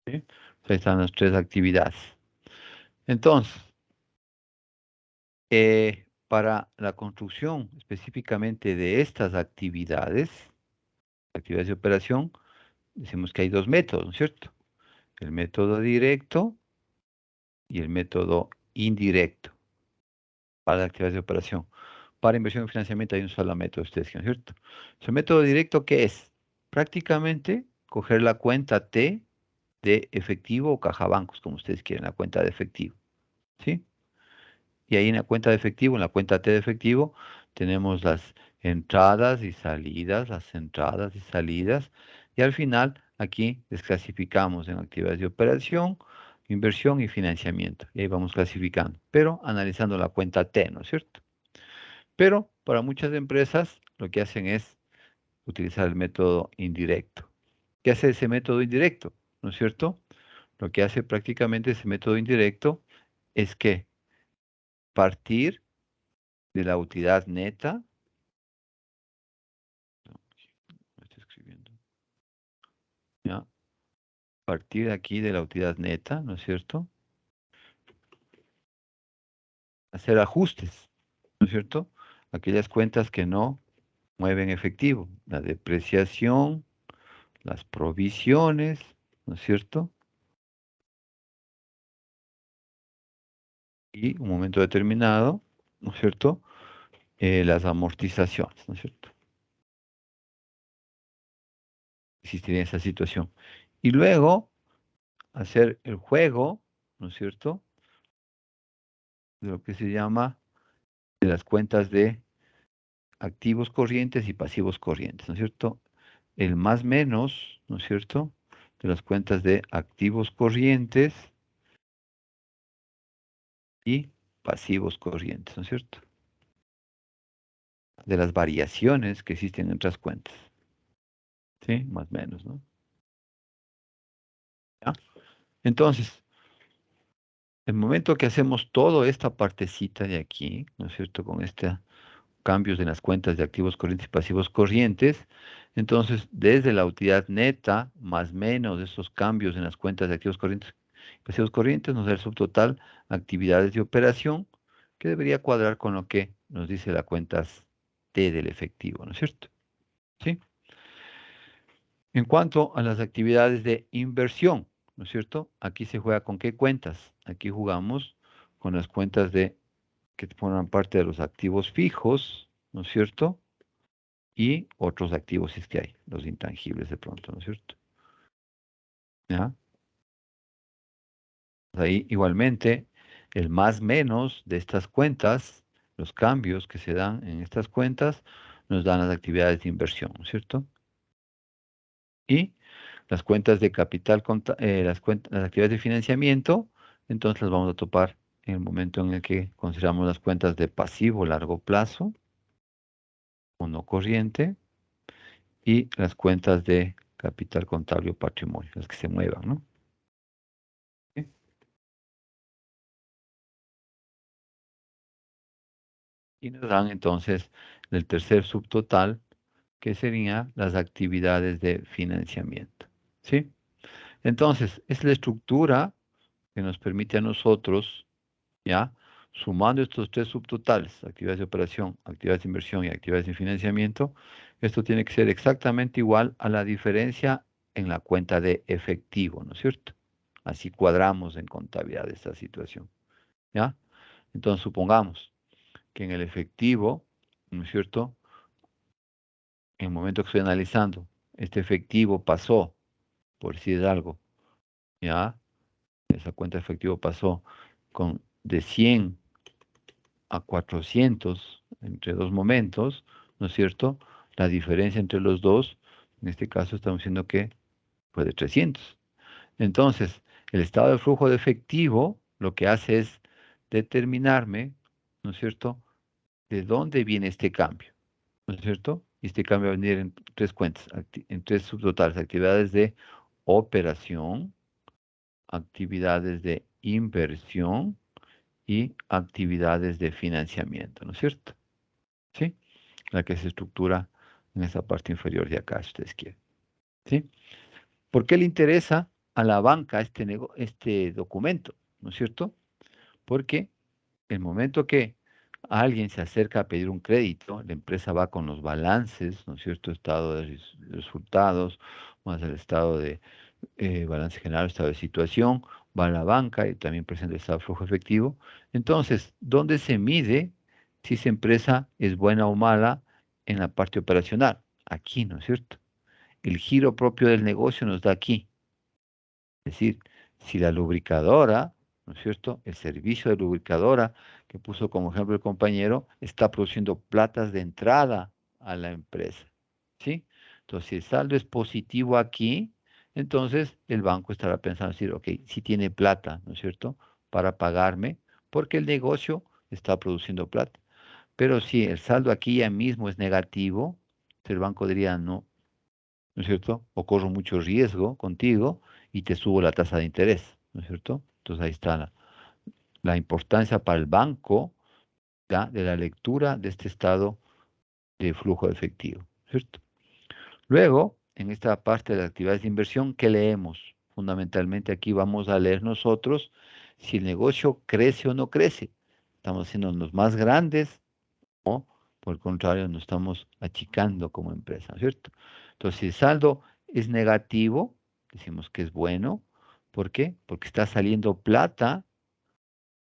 ¿Sí? Ahí están las tres actividades. Entonces, para la construcción específicamente de estas actividades de operación, decimos que hay dos métodos, ¿no es cierto? El método directo y el método indirecto para las actividades de operación. Para inversión y financiamiento hay un solo método, ustedes, ¿no es cierto? El método directo, ¿qué es? Prácticamente coger la cuenta T de efectivo o caja bancos, como ustedes quieren, la cuenta de efectivo, ¿sí? Y ahí en la cuenta de efectivo, en la cuenta T de efectivo, tenemos las entradas y salidas, las entradas y salidas, y al final aquí desclasificamos en actividades de operación, inversión y financiamiento. Y ahí vamos clasificando, pero analizando la cuenta T, ¿no es cierto? Pero para muchas empresas lo que hacen es utilizar el método indirecto. ¿Qué hace ese método indirecto? ¿No es cierto? Lo que hace prácticamente ese método indirecto es que partir de la utilidad neta, no, no estoy escribiendo, ¿ya? Partir de aquí de la utilidad neta, ¿no es cierto? Hacer ajustes, ¿no es cierto? Aquellas cuentas que no mueven efectivo, la depreciación, las provisiones, ¿no es cierto? Y un momento determinado, ¿no es cierto?, las amortizaciones, ¿no es cierto? Existiría esa situación. Y luego, hacer el juego, ¿no es cierto?, de lo que se llama de las cuentas de activos corrientes y pasivos corrientes, ¿no es cierto? El más menos, ¿no es cierto?, de las cuentas de activos corrientes y pasivos corrientes, ¿no es cierto? De las variaciones que existen en otras cuentas. ¿Sí? Más o menos, ¿no? Entonces, el momento que hacemos toda esta partecita de aquí, ¿no es cierto? Con este cambios en las cuentas de activos corrientes y pasivos corrientes, entonces desde la utilidad neta más menos esos cambios en las cuentas de activos corrientes y pasivos corrientes nos da el subtotal actividades de operación que debería cuadrar con lo que nos dice la cuenta T del efectivo, ¿no es cierto? ¿Sí? En cuanto a las actividades de inversión, ¿no es cierto? Aquí se juega con qué cuentas. Aquí jugamos con las cuentas que forman parte de los activos fijos, ¿no es cierto? Y otros activos si es que hay, los intangibles de pronto, ¿no es cierto? ¿Ya? Ahí igualmente, el más menos de estas cuentas, los cambios que se dan en estas cuentas, nos dan las actividades de inversión, ¿no es cierto? Y las cuentas de capital, las actividades de financiamiento, entonces las vamos a topar en el momento en el que consideramos las cuentas de pasivo largo plazo, o no corriente, y las cuentas de capital contable o patrimonio, las que se muevan, ¿no? ¿Sí? Y nos dan entonces el tercer subtotal, que serían las actividades de financiamiento, ¿sí? Entonces, es la estructura que nos permite a nosotros, ¿ya? Sumando estos tres subtotales, actividades de operación, actividades de inversión y actividades de financiamiento, esto tiene que ser exactamente igual a la diferencia en la cuenta de efectivo, ¿no es cierto? Así cuadramos en contabilidad esta situación, ¿ya? Entonces, supongamos que en el efectivo, ¿no es cierto? En el momento que estoy analizando, este efectivo pasó, por decir algo, ¿ya? Esa cuenta de efectivo pasó de 100 a 400 entre dos momentos, ¿no es cierto? La diferencia entre los dos, en este caso estamos diciendo que fue de 300. Entonces, el estado de flujo de efectivo lo que hace es determinarme, ¿no es cierto?, de dónde viene este cambio, ¿no es cierto? Y este cambio va a venir en tres cuentas, en tres subtotales, actividades de operación, actividades de inversión y actividades de financiamiento, ¿no es cierto? ¿Sí? La que se estructura en esa parte inferior de acá, si ustedes quieren. ¿Sí? ¿Por qué le interesa a la banca este documento? ¿No es cierto? Porque el momento que alguien se acerca a pedir un crédito, la empresa va con los balances, ¿no es cierto? Estado de resultados, más el estado de balance general, estado de situación, va a la banca y también presenta el estado de flujo efectivo. Entonces, ¿dónde se mide si esa empresa es buena o mala en la parte operacional? Aquí, ¿no es cierto? El giro propio del negocio nos da aquí. Es decir, si la lubricadora, ¿no es cierto? El servicio de lubricadora que puso como ejemplo el compañero, está produciendo platas de entrada a la empresa, ¿sí? Entonces, si el saldo es positivo aquí, entonces el banco estará pensando decir, ok, si tiene plata, ¿no es cierto?, para pagarme, porque el negocio está produciendo plata. Pero si el saldo aquí ya mismo es negativo, el banco diría, no, ¿no es cierto? O corro mucho riesgo contigo y te subo la tasa de interés, ¿no es cierto? Entonces ahí está la importancia para el banco, ¿ya?, de la lectura de este estado de flujo de efectivo, ¿cierto? Luego, en esta parte de las actividades de inversión, ¿qué leemos? Fundamentalmente aquí vamos a leer nosotros si el negocio crece o no crece. Estamos haciéndonos más grandes o, por el contrario, nos estamos achicando como empresa, ¿no es cierto? Entonces, si el saldo es negativo, decimos que es bueno. ¿Por qué? Porque está saliendo plata,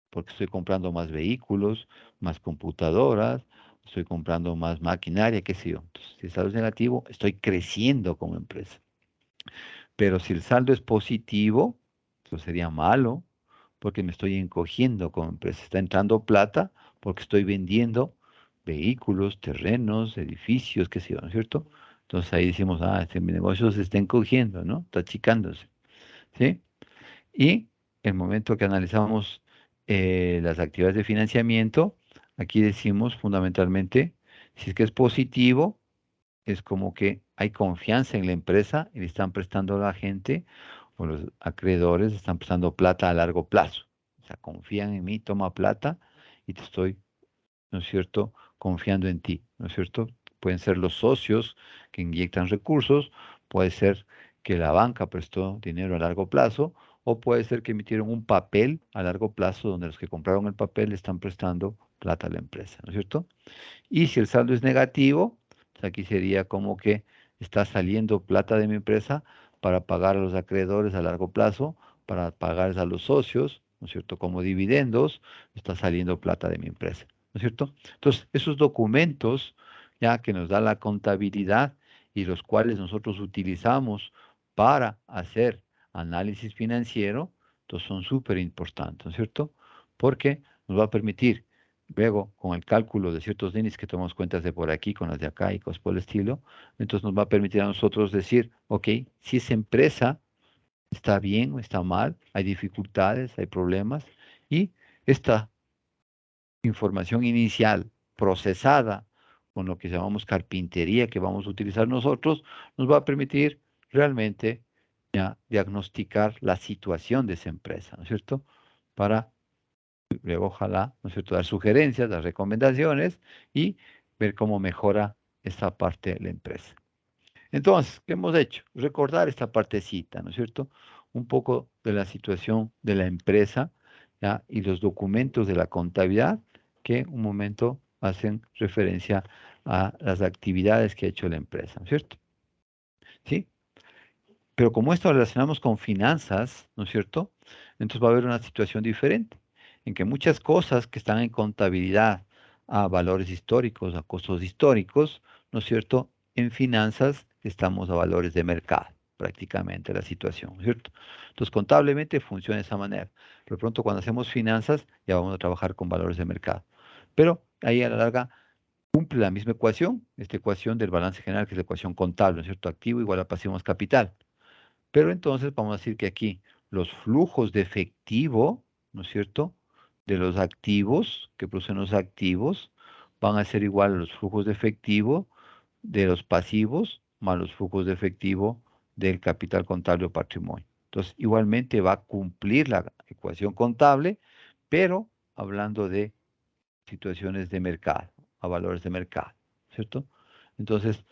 porque estoy comprando más vehículos, más computadoras, estoy comprando más maquinaria, qué sé yo. Entonces, si el saldo es negativo, estoy creciendo como empresa. Pero si el saldo es positivo, eso sería malo, porque me estoy encogiendo como empresa. Está entrando plata porque estoy vendiendo vehículos, terrenos, edificios, qué sé yo, ¿no es cierto? Entonces ahí decimos, mi negocio se está encogiendo, ¿no? Está achicándose, ¿sí? Y el momento que analizamos las actividades de financiamiento, aquí decimos fundamentalmente, si es que es positivo, es como que hay confianza en la empresa y le están prestando a la gente o los acreedores están prestando plata a largo plazo. O sea, confían en mí, toma plata y te estoy, ¿no es cierto?, confiando en ti, ¿no es cierto? Pueden ser los socios que inyectan recursos, puede ser que la banca prestó dinero a largo plazo, o puede ser que emitieron un papel a largo plazo donde los que compraron el papel le están prestando plata a la empresa, ¿no es cierto? Y si el saldo es negativo, pues aquí sería como que está saliendo plata de mi empresa para pagar a los acreedores a largo plazo, para pagar a los socios, ¿no es cierto? Como dividendos, está saliendo plata de mi empresa, ¿no es cierto? Entonces, esos documentos ya que nos da la contabilidad y los cuales nosotros utilizamos para hacer análisis financiero, entonces son súper importantes, ¿no es cierto? Porque nos va a permitir luego, con el cálculo de ciertos índices que tomamos cuentas de por aquí, con las de acá y cosas por el estilo, entonces nos va a permitir a nosotros decir, ok, si esa empresa está bien o está mal, hay dificultades, hay problemas, y esta información inicial procesada con lo que llamamos carpintería que vamos a utilizar nosotros, nos va a permitir realmente ya diagnosticar la situación de esa empresa, ¿no es cierto? Para luego, ojalá, ¿no es cierto?, dar sugerencias, dar recomendaciones y ver cómo mejora esta parte de la empresa. Entonces, ¿qué hemos hecho? Recordar esta partecita, ¿no es cierto? Un poco de la situación de la empresa, ¿ya? Y los documentos de la contabilidad que un momento hacen referencia a las actividades que ha hecho la empresa, ¿no es cierto? ¿Sí? Pero como esto lo relacionamos con finanzas, ¿no es cierto? Entonces va a haber una situación diferente, en que muchas cosas que están en contabilidad a valores históricos, a costos históricos, ¿no es cierto? En finanzas estamos a valores de mercado, prácticamente la situación, ¿no es cierto? Entonces contablemente funciona de esa manera. Pero pronto cuando hacemos finanzas ya vamos a trabajar con valores de mercado. Pero ahí a la larga cumple la misma ecuación, esta ecuación del balance general, que es la ecuación contable, ¿no es cierto? Activo igual a pasivo más capital. Pero entonces vamos a decir que aquí los flujos de efectivo, ¿no es cierto?, de los activos, que producen los activos, van a ser igual a los flujos de efectivo de los pasivos más los flujos de efectivo del capital contable o patrimonio. Entonces, igualmente va a cumplir la ecuación contable, pero hablando de situaciones de mercado, a valores de mercado, ¿cierto? Entonces,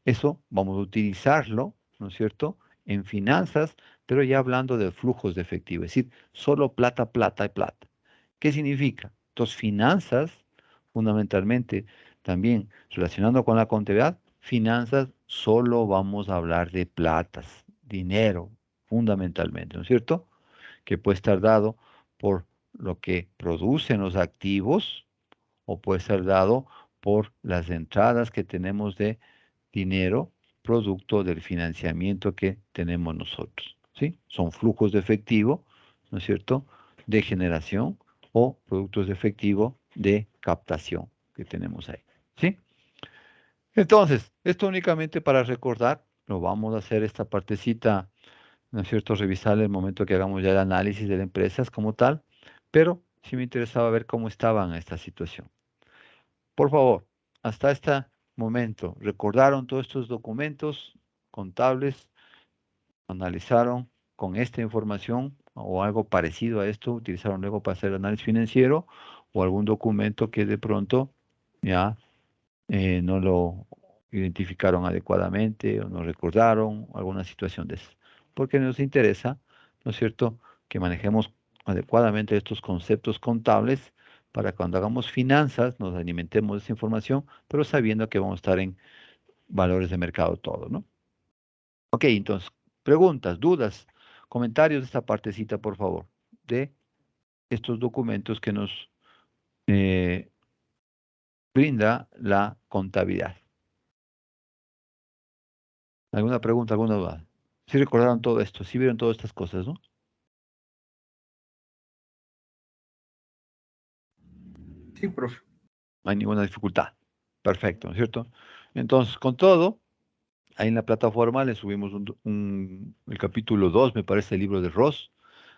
eso vamos a utilizarlo, ¿no es cierto?, en finanzas, pero ya hablando de flujos de efectivo, es decir, solo plata, plata y plata. ¿Qué significa? Entonces, finanzas, fundamentalmente, también relacionando con la contabilidad, finanzas solo vamos a hablar de platas, dinero, fundamentalmente, ¿no es cierto?, que puede estar dado por lo que producen los activos o puede ser dado por las entradas que tenemos de dinero producto del financiamiento que tenemos nosotros, ¿sí? Son flujos de efectivo, ¿no es cierto?, de generación o productos de efectivo de captación que tenemos ahí, ¿sí? Entonces, esto únicamente para recordar, lo vamos a hacer esta partecita, ¿no es cierto?, revisar el momento que hagamos ya el análisis de las empresas como tal, pero sí me interesaba ver cómo estaban en esta situación. Por favor, hasta este momento, ¿recordaron todos estos documentos contables? ¿Analizaron con esta información o algo parecido a esto? ¿Utilizaron luego para hacer análisis financiero o algún documento que de pronto ya no lo identificaron adecuadamente o no recordaron alguna situación de eso? Porque nos interesa, ¿no es cierto?, que manejemos adecuadamente estos conceptos contables para cuando hagamos finanzas nos alimentemos de esa información, pero sabiendo que vamos a estar en valores de mercado todo, ¿no? Ok, entonces, preguntas, dudas, comentarios de esta partecita, por favor, de estos documentos que nos brinda la contabilidad. ¿Alguna pregunta, alguna duda? ¿Sí recordaron todo esto? ¿Sí vieron todas estas cosas, no? Sí, profe. No hay ninguna dificultad. Perfecto, ¿no es cierto? Entonces, con todo, ahí en la plataforma le subimos el capítulo 2, me parece, el libro de Ross,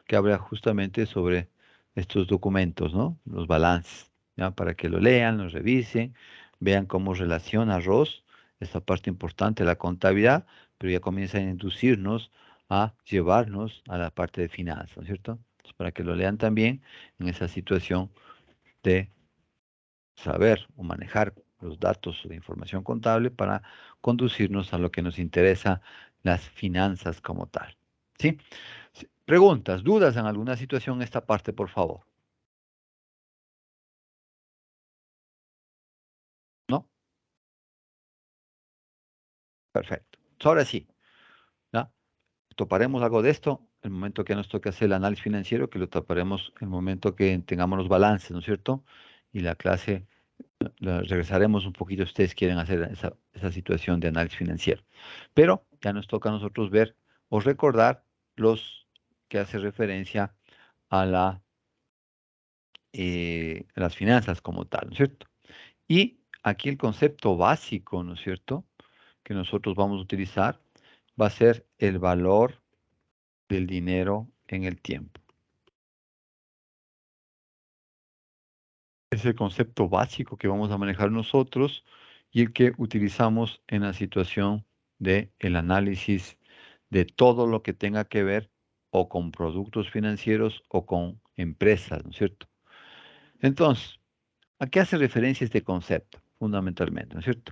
que habla justamente sobre estos documentos, ¿no? Los balances, ¿ya? Para que lo lean, lo revisen, vean cómo relaciona Ross esta parte importante de la contabilidad, pero ya comienza a inducirnos a llevarnos a la parte de finanzas, ¿no es cierto? Entonces, para que lo lean también en esa situación de saber o manejar los datos de información contable para conducirnos a lo que nos interesa, las finanzas como tal. ¿Sí? Preguntas, dudas en alguna situación en esta parte, por favor. ¿No? Perfecto. Ahora sí, ¿ya? Toparemos algo de esto el momento que nos toque hacer el análisis financiero, que lo toparemos el momento que tengamos los balances, ¿no es cierto? Y la clase, regresaremos un poquito, ustedes quieren hacer esa situación de análisis financiero. Pero ya nos toca a nosotros ver o recordar los que hace referencia a las finanzas como tal, ¿no es cierto? Y aquí el concepto básico, ¿no es cierto?, que nosotros vamos a utilizar va a ser el valor del dinero en el tiempo. Es el concepto básico que vamos a manejar nosotros y el que utilizamos en la situación de el análisis de todo lo que tenga que ver o con productos financieros o con empresas, ¿no es cierto? Entonces, ¿a qué hace referencia este concepto? Fundamentalmente, ¿no es cierto?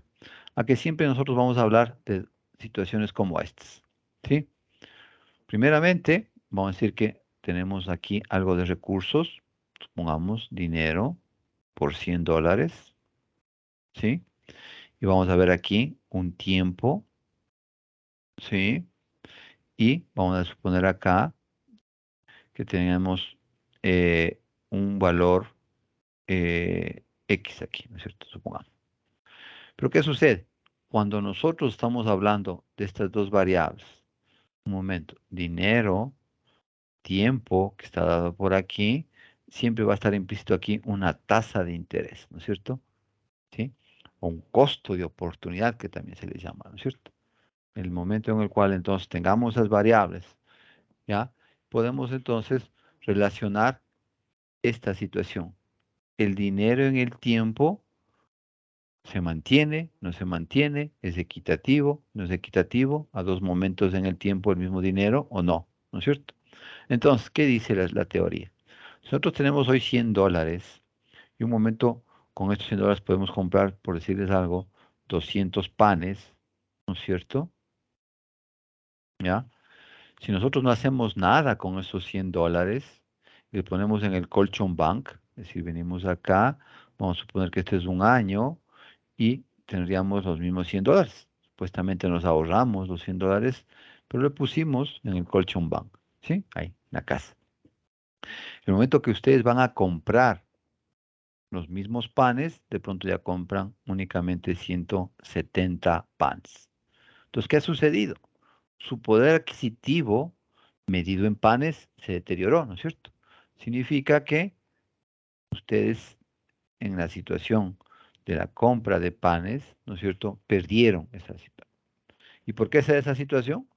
A que siempre nosotros vamos a hablar de situaciones como estas, ¿sí? Primeramente, vamos a decir que tenemos aquí algo de recursos, supongamos dinero por $100, ¿sí? Y vamos a ver aquí un tiempo, ¿sí? Y vamos a suponer acá que tenemos un valor X aquí, ¿no es cierto? Supongamos. Pero ¿qué sucede? Cuando nosotros estamos hablando de estas dos variables, un momento, dinero, tiempo, que está dado por aquí, siempre va a estar implícito aquí una tasa de interés, ¿no es cierto? ¿Sí? O un costo de oportunidad, que también se le llama, ¿no es cierto? El momento en el cual entonces tengamos esas variables, ¿ya? Podemos entonces relacionar esta situación. El dinero en el tiempo se mantiene, no se mantiene, es equitativo, no es equitativo, a dos momentos en el tiempo el mismo dinero o no, ¿no es cierto? Entonces, ¿qué dice la teoría? Nosotros tenemos hoy $100 y un momento con estos $100 podemos comprar, por decirles algo, 200 panes, ¿no es cierto? ¿Ya? Si nosotros no hacemos nada con esos $100, le ponemos en el colchón bank, es decir, venimos acá, vamos a suponer que este es un año y tendríamos los mismos $100. Supuestamente nos ahorramos los $100, pero le pusimos en el colchón bank, ¿sí? Ahí, en la casa. El momento que ustedes van a comprar los mismos panes, de pronto ya compran únicamente 170 panes. Entonces, ¿qué ha sucedido? Su poder adquisitivo medido en panes se deterioró, ¿no es cierto? Significa que ustedes en la situación de la compra de panes, ¿no es cierto?, perdieron esa situación. ¿Y por qué se da esa situación?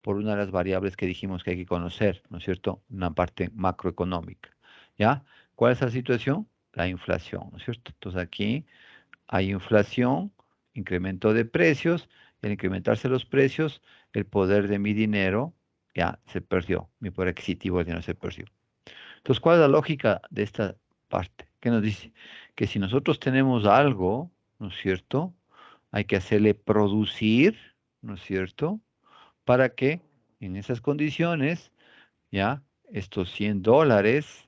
Por una de las variables que dijimos que hay que conocer, ¿no es cierto?, una parte macroeconómica, ¿ya? ¿Cuál es la situación? La inflación, ¿no es cierto? Entonces aquí hay inflación, incremento de precios, y al incrementarse los precios, el poder de mi dinero ya se perdió, mi poder adquisitivo del dinero se perdió. Entonces, ¿cuál es la lógica de esta parte? ¿Qué nos dice? Que si nosotros tenemos algo, ¿no es cierto?, hay que hacerle producir, ¿no es cierto?, para que en esas condiciones, ya, estos $100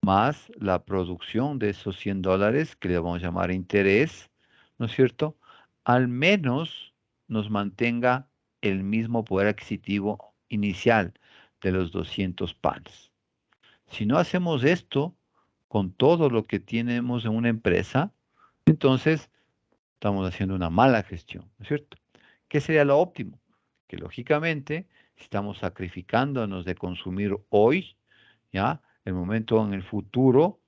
más la producción de esos $100, que le vamos a llamar interés, ¿no es cierto?, al menos nos mantenga el mismo poder adquisitivo inicial de los 200 panes. Si no hacemos esto con todo lo que tenemos en una empresa, entonces estamos haciendo una mala gestión, ¿no es cierto? ¿Qué sería lo óptimo? Que lógicamente, si estamos sacrificándonos de consumir hoy, ¿ya? El momento en el futuro,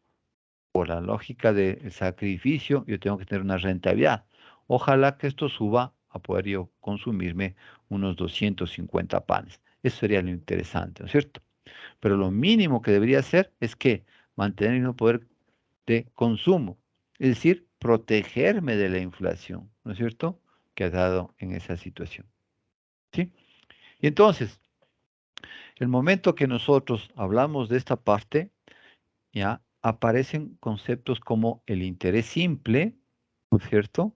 por la lógica del sacrificio, yo tengo que tener una rentabilidad. Ojalá que esto suba a poder yo consumirme unos 250 panes. Eso sería lo interesante, ¿no es cierto? Pero lo mínimo que debería hacer es que mantener el mismo poder de consumo, es decir, protegerme de la inflación, ¿no es cierto?, que ha dado en esa situación. ¿Sí? Y entonces, El momento que nosotros hablamos de esta parte, ya aparecen conceptos como el interés simple, ¿no es cierto?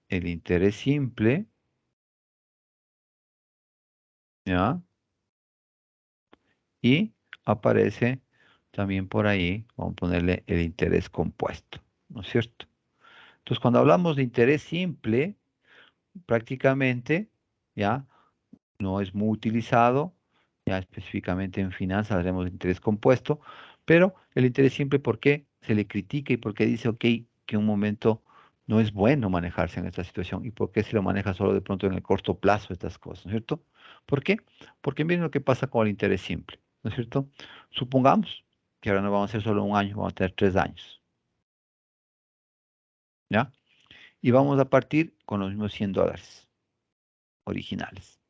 El interés simple, ¿ya? Y aparece también por ahí, vamos a ponerle el interés compuesto, ¿no es cierto? Entonces, cuando hablamos de interés simple, prácticamente, ya, no es muy utilizado, ya específicamente en finanzas haremos de interés compuesto, pero el interés simple, ¿por qué se le critica y por qué dice, ok, que un momento no es bueno manejarse en esta situación y por qué se lo maneja solo de pronto en el corto plazo estas cosas, ¿no es cierto? ¿Por qué? Porque miren lo que pasa con el interés simple, ¿no es cierto? Supongamos que ahora no vamos a hacer solo un año, vamos a tener 3 años, ¿ya? Y vamos a partir con los mismos $100 originales.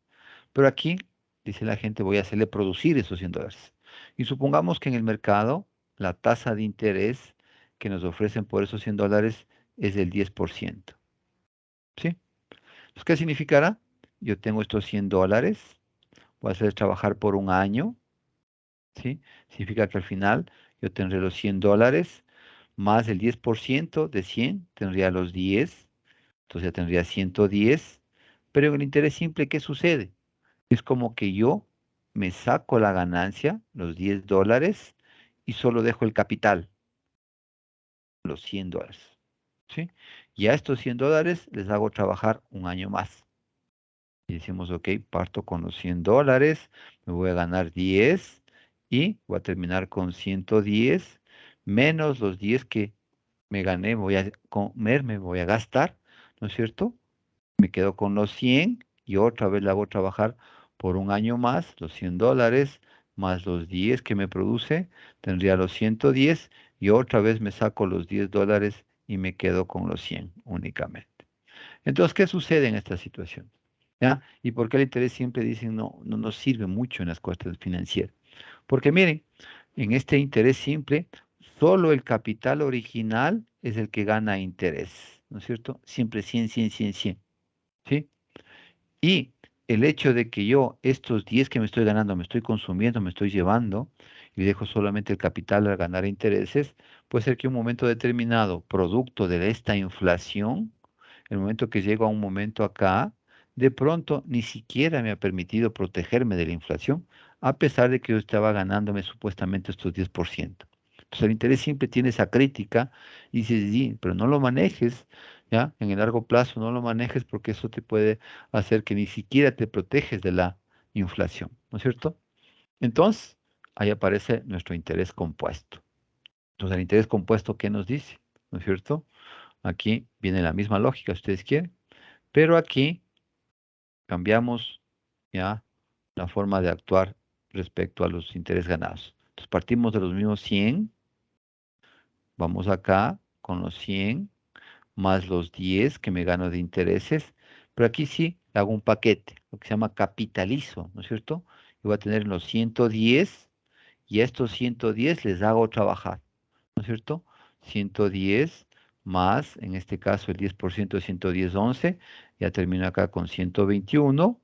Pero aquí, dice la gente, voy a hacerle producir esos $100. Y supongamos que en el mercado la tasa de interés que nos ofrecen por esos $100 es del 10%. ¿Sí? Entonces, ¿qué significará? Yo tengo estos $100, voy a hacer trabajar por un año. ¿Sí? Significa que al final yo tendré los $100 más el 10% de 100, tendría los 10. Entonces ya tendría 110. Pero en el interés simple, ¿qué sucede? Es como que yo me saco la ganancia, los $10, y solo dejo el capital, los $100. ¿Sí? Y a estos $100 les hago trabajar un año más. Y decimos, ok, parto con los $100, me voy a ganar 10 y voy a terminar con 110 menos los 10 que me gané, voy a comer, me voy a gastar, ¿no es cierto? Me quedo con los 100 y otra vez le hago trabajar por un año más, los $100 más los 10 que me produce, tendría los 110 y otra vez me saco los $10 y me quedo con los 100 únicamente. Entonces, ¿qué sucede en esta situación? ¿Ya? ¿Y por qué el interés siempre dicen no nos sirve mucho en las cuestiones financieras? Porque miren, en este interés simple, solo el capital original es el que gana interés, ¿no es cierto? Siempre 100, 100, 100, 100. ¿Sí? Y el hecho de que yo estos 10 que me estoy ganando, me estoy consumiendo, me estoy llevando, y dejo solamente el capital al ganar intereses, puede ser que un momento determinado, producto de esta inflación, el momento que llego a un momento acá, de pronto ni siquiera me ha permitido protegerme de la inflación, a pesar de que yo estaba ganándome supuestamente estos 10%. Entonces el interés siempre tiene esa crítica y dice, sí, pero no lo manejes, ¿ya? En el largo plazo no lo manejes porque eso te puede hacer que ni siquiera te proteges de la inflación, ¿no es cierto? Entonces, ahí aparece nuestro interés compuesto. Entonces, el interés compuesto, ¿qué nos dice? ¿No es cierto? Aquí viene la misma lógica, si ustedes quieren, pero aquí cambiamos ya la forma de actuar respecto a los intereses ganados. Entonces, partimos de los mismos 100, vamos acá con los 100, más los 10 que me gano de intereses, pero aquí sí hago un paquete, lo que se llama capitalizo, ¿no es cierto? Y voy a tener los 110 y a estos 110 les hago trabajar, ¿no es cierto? 110 más, en este caso el 10% de 110, 11, ya termino acá con 121,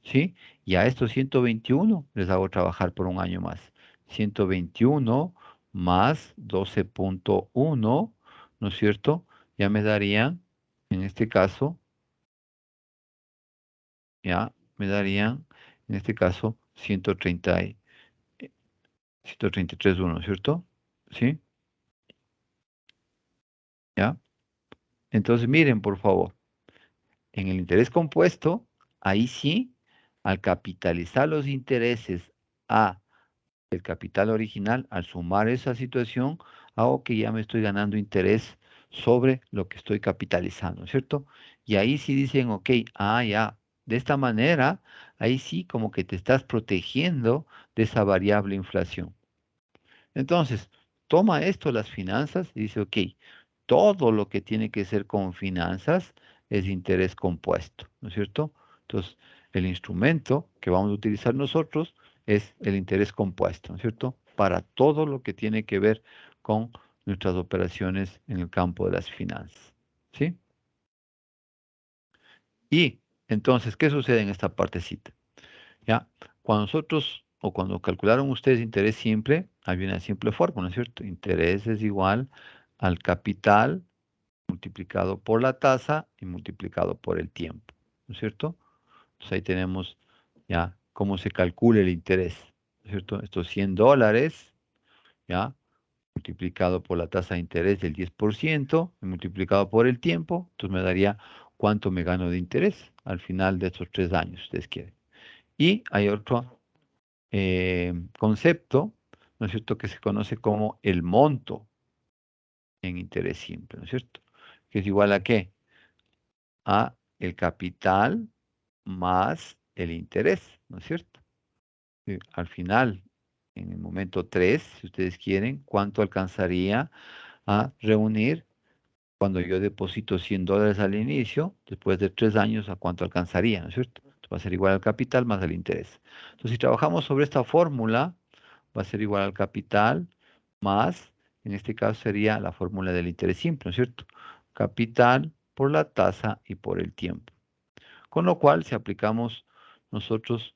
¿sí? Y a estos 121 les hago trabajar por un año más. 121 más 12.1, ¿no es cierto? Ya me darían, en este caso, ya me darían, en este caso, 133.1, ¿no es cierto? ¿Sí? ¿Ya? Entonces, miren, por favor, en el interés compuesto, ahí sí, al capitalizar los intereses a el capital original, al sumar esa situación, hago que ya me estoy ganando interés sobre lo que estoy capitalizando, ¿cierto? Y ahí sí dicen, ok, ya, de esta manera, ahí sí como que te estás protegiendo de esa variable inflación. Entonces, toma esto las finanzas y dice, ok, todo lo que tiene que ser con finanzas es interés compuesto, ¿no es cierto? Entonces, el instrumento que vamos a utilizar nosotros es el interés compuesto, ¿no es cierto? Para todo lo que tiene que ver con nuestras operaciones en el campo de las finanzas, ¿sí? Y entonces, ¿qué sucede en esta partecita? ¿Ya? Cuando nosotros, o cuando calcularon ustedes interés simple, había una simple fórmula, ¿no es cierto? Interés es igual al capital multiplicado por la tasa y multiplicado por el tiempo, ¿no es cierto? Entonces ahí tenemos ya cómo se calcula el interés, ¿no es cierto? Estos $100, ya, multiplicado por la tasa de interés del 10% y multiplicado por el tiempo, entonces me daría cuánto me gano de interés al final de estos 3 años, si ustedes quieren. Y hay otro concepto, ¿no es cierto?, que se conoce como el monto en interés simple, ¿no es cierto? Que es igual a ¿qué? A el capital más el interés, ¿no es cierto? Al final, en el momento 3, si ustedes quieren, ¿cuánto alcanzaría a reunir cuando yo deposito $100 al inicio? Después de 3 años, ¿a cuánto alcanzaría? ¿No es cierto? Entonces va a ser igual al capital más el interés. Entonces, si trabajamos sobre esta fórmula, va a ser igual al capital más, en este caso sería la fórmula del interés simple, ¿no es cierto? Capital por la tasa y por el tiempo. Con lo cual, si aplicamos nosotros,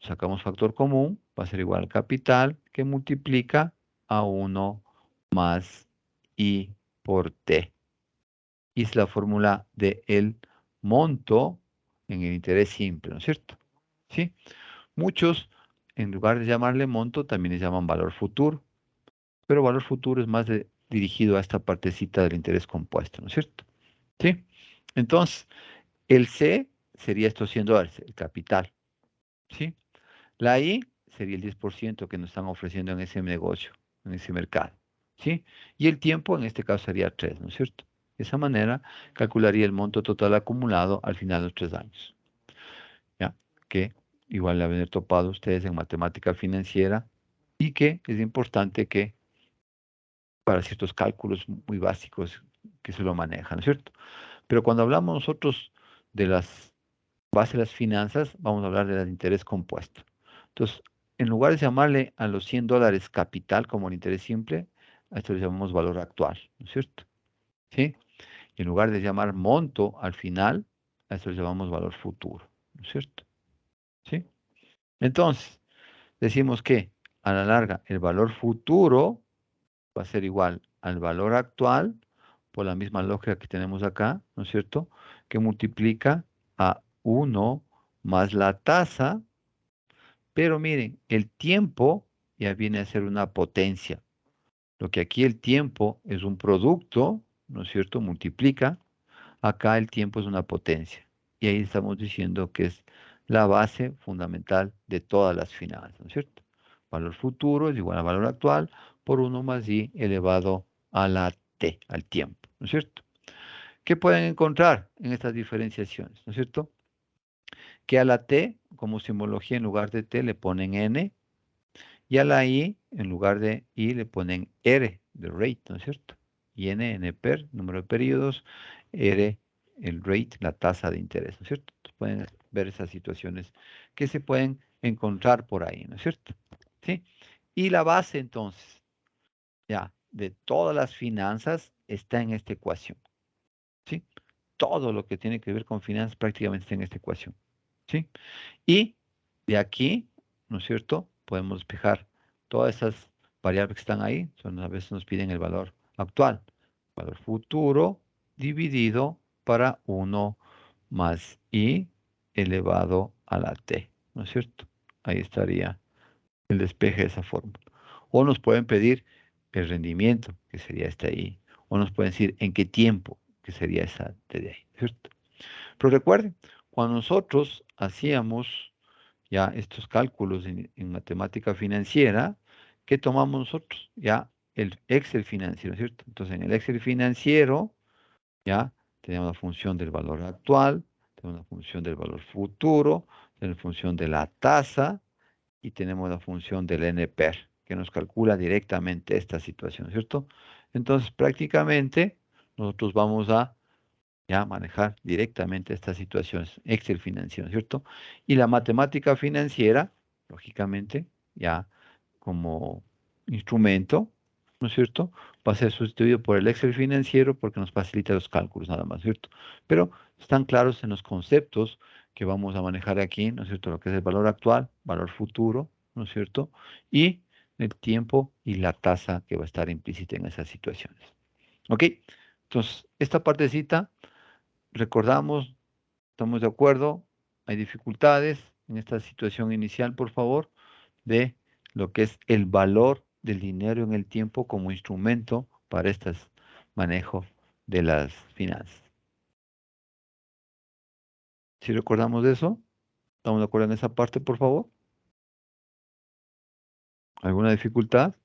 sacamos factor común, va a ser igual al capital que multiplica a 1 más I por T. Y es la fórmula del monto en el interés simple, ¿no es cierto? ¿Sí? Muchos, en lugar de llamarle monto, también le llaman valor futuro. Pero valor futuro es más dirigido a esta partecita del interés compuesto, ¿no es cierto? ¿Sí? Entonces, el C sería estos $100, el capital. ¿Sí? La I sería el 10% que nos están ofreciendo en ese negocio, en ese mercado. ¿Sí? Y el tiempo, en este caso, sería 3, ¿no es cierto? De esa manera, calcularía el monto total acumulado al final de los 3 años. ¿Ya? Que igual le haber topado ustedes en matemática financiera y que es importante que para ciertos cálculos muy básicos que se lo manejan, ¿no es cierto? Pero cuando hablamos nosotros de las bases de las finanzas, vamos a hablar de interés compuesto. Entonces, en lugar de llamarle a los $100 capital como el interés simple, a esto le llamamos valor actual, ¿no es cierto? ¿Sí? Y en lugar de llamar monto al final, a esto le llamamos valor futuro, ¿no es cierto? ¿Sí? Entonces, decimos que a la larga el valor futuro va a ser igual al valor actual, por la misma lógica que tenemos acá, ¿no es cierto? Que multiplica a 1 más la tasa, pero miren, el tiempo ya viene a ser una potencia. Lo que aquí el tiempo es un producto, ¿no es cierto? Multiplica. Acá el tiempo es una potencia. Y ahí estamos diciendo que es la base fundamental de todas las finanzas, ¿no es cierto? Valor futuro es igual a valor actual por 1 más I elevado a la T, al tiempo, ¿no es cierto? ¿Qué pueden encontrar en estas diferenciaciones, ¿no es cierto? Que a la T, como simbología en lugar de T, le ponen N, y a la I, en lugar de I, le ponen R, de rate, ¿no es cierto? Y N per, número de periodos, R, el rate, la tasa de interés, ¿no es cierto? Entonces pueden ver esas situaciones que se pueden encontrar por ahí, ¿no es cierto? ¿Sí? Y la base, entonces, ya, de todas las finanzas está en esta ecuación, ¿sí? Todo lo que tiene que ver con finanzas prácticamente está en esta ecuación, ¿sí? Y de aquí, ¿no es cierto? Podemos despejar todas esas variables que están ahí. A veces nos piden el valor actual. Valor futuro dividido para 1 más I elevado a la T, ¿no es cierto? Ahí estaría el despeje de esa fórmula. O nos pueden pedir el rendimiento, que sería esta I. O nos pueden decir en qué tiempo, que sería esa T de ahí, ¿cierto? Pero recuerden, cuando nosotros hacíamos ya estos cálculos en matemática financiera, ¿qué tomamos nosotros? Ya el Excel financiero, ¿cierto? Entonces, en el Excel financiero, ya tenemos la función del valor actual, tenemos la función del valor futuro, tenemos la función de la tasa y tenemos la función del NPER, que nos calcula directamente esta situación, ¿cierto? Entonces, prácticamente, nosotros vamos a ya manejar directamente estas situaciones, Excel financiero, ¿cierto? Y la matemática financiera, lógicamente, ya como instrumento, ¿no es cierto? Va a ser sustituido por el Excel financiero porque nos facilita los cálculos nada más, ¿cierto? Pero están claros en los conceptos que vamos a manejar aquí, ¿no es cierto? Lo que es el valor actual, valor futuro, ¿no es cierto? Y el tiempo y la tasa que va a estar implícita en esas situaciones. ¿Ok? Entonces, esta partecita, recordamos, estamos de acuerdo, hay dificultades en esta situación inicial, por favor, de lo que es el valor del dinero en el tiempo como instrumento para este manejo de las finanzas. ¿Sí recordamos de eso? ¿Estamos de acuerdo en esa parte, por favor? ¿Alguna dificultad?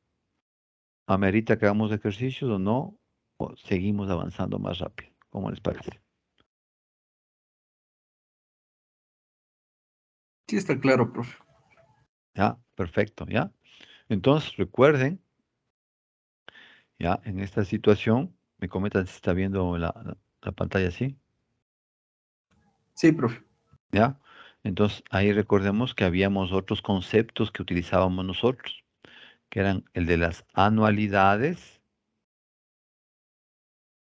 ¿Amerita que hagamos ejercicios o no? ¿O seguimos avanzando más rápido? ¿Cómo les parece? Sí, está claro, profe. Ya, perfecto, ¿ya? Entonces, recuerden, ya, en esta situación, me comentan si está viendo la pantalla así, Sí, profe. ¿ya? Entonces, ahí recordemos que habíamos otros conceptos que utilizábamos nosotros, que eran el de las anualidades,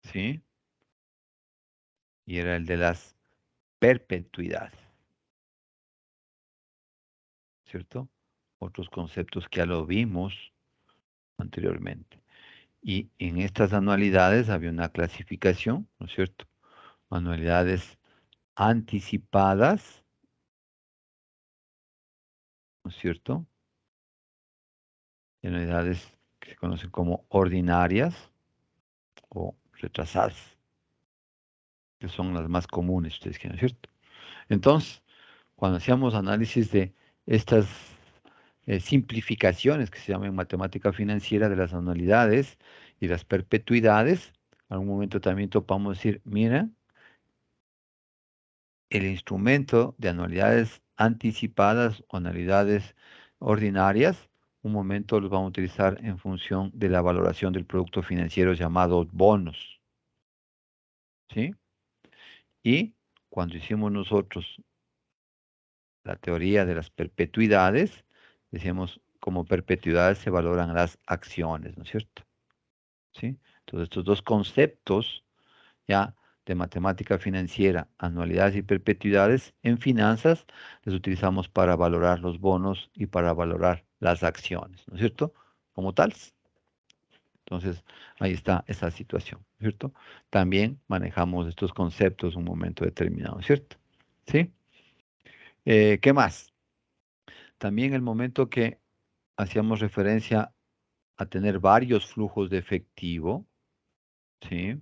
¿sí? Y era el de las perpetuidades, ¿cierto? Otros conceptos que ya lo vimos anteriormente. Y en estas anualidades había una clasificación, ¿no es cierto? Anualidades anticipadas, ¿no es cierto? Y anualidades que se conocen como ordinarias o retrasadas, que son las más comunes, ustedes quieren, ¿cierto? Entonces, cuando hacíamos análisis de estas simplificaciones que se llaman en matemática financiera de las anualidades y las perpetuidades, en algún momento también topamos decir, mira, el instrumento de anualidades anticipadas o anualidades ordinarias, un momento los vamos a utilizar en función de la valoración del producto financiero llamado bonos, ¿sí? Y cuando hicimos nosotros la teoría de las perpetuidades, decíamos, como perpetuidades se valoran las acciones, ¿no es cierto? ¿Sí? Entonces, estos dos conceptos ya de matemática financiera, anualidades y perpetuidades, en finanzas les utilizamos para valorar los bonos y para valorar las acciones, ¿no es cierto? Como tales. Entonces, ahí está esa situación, ¿no es cierto? También manejamos estos conceptos en un momento determinado, ¿cierto? ¿Sí? ¿Qué más? También el momento que hacíamos referencia a tener varios flujos de efectivo, ¿sí?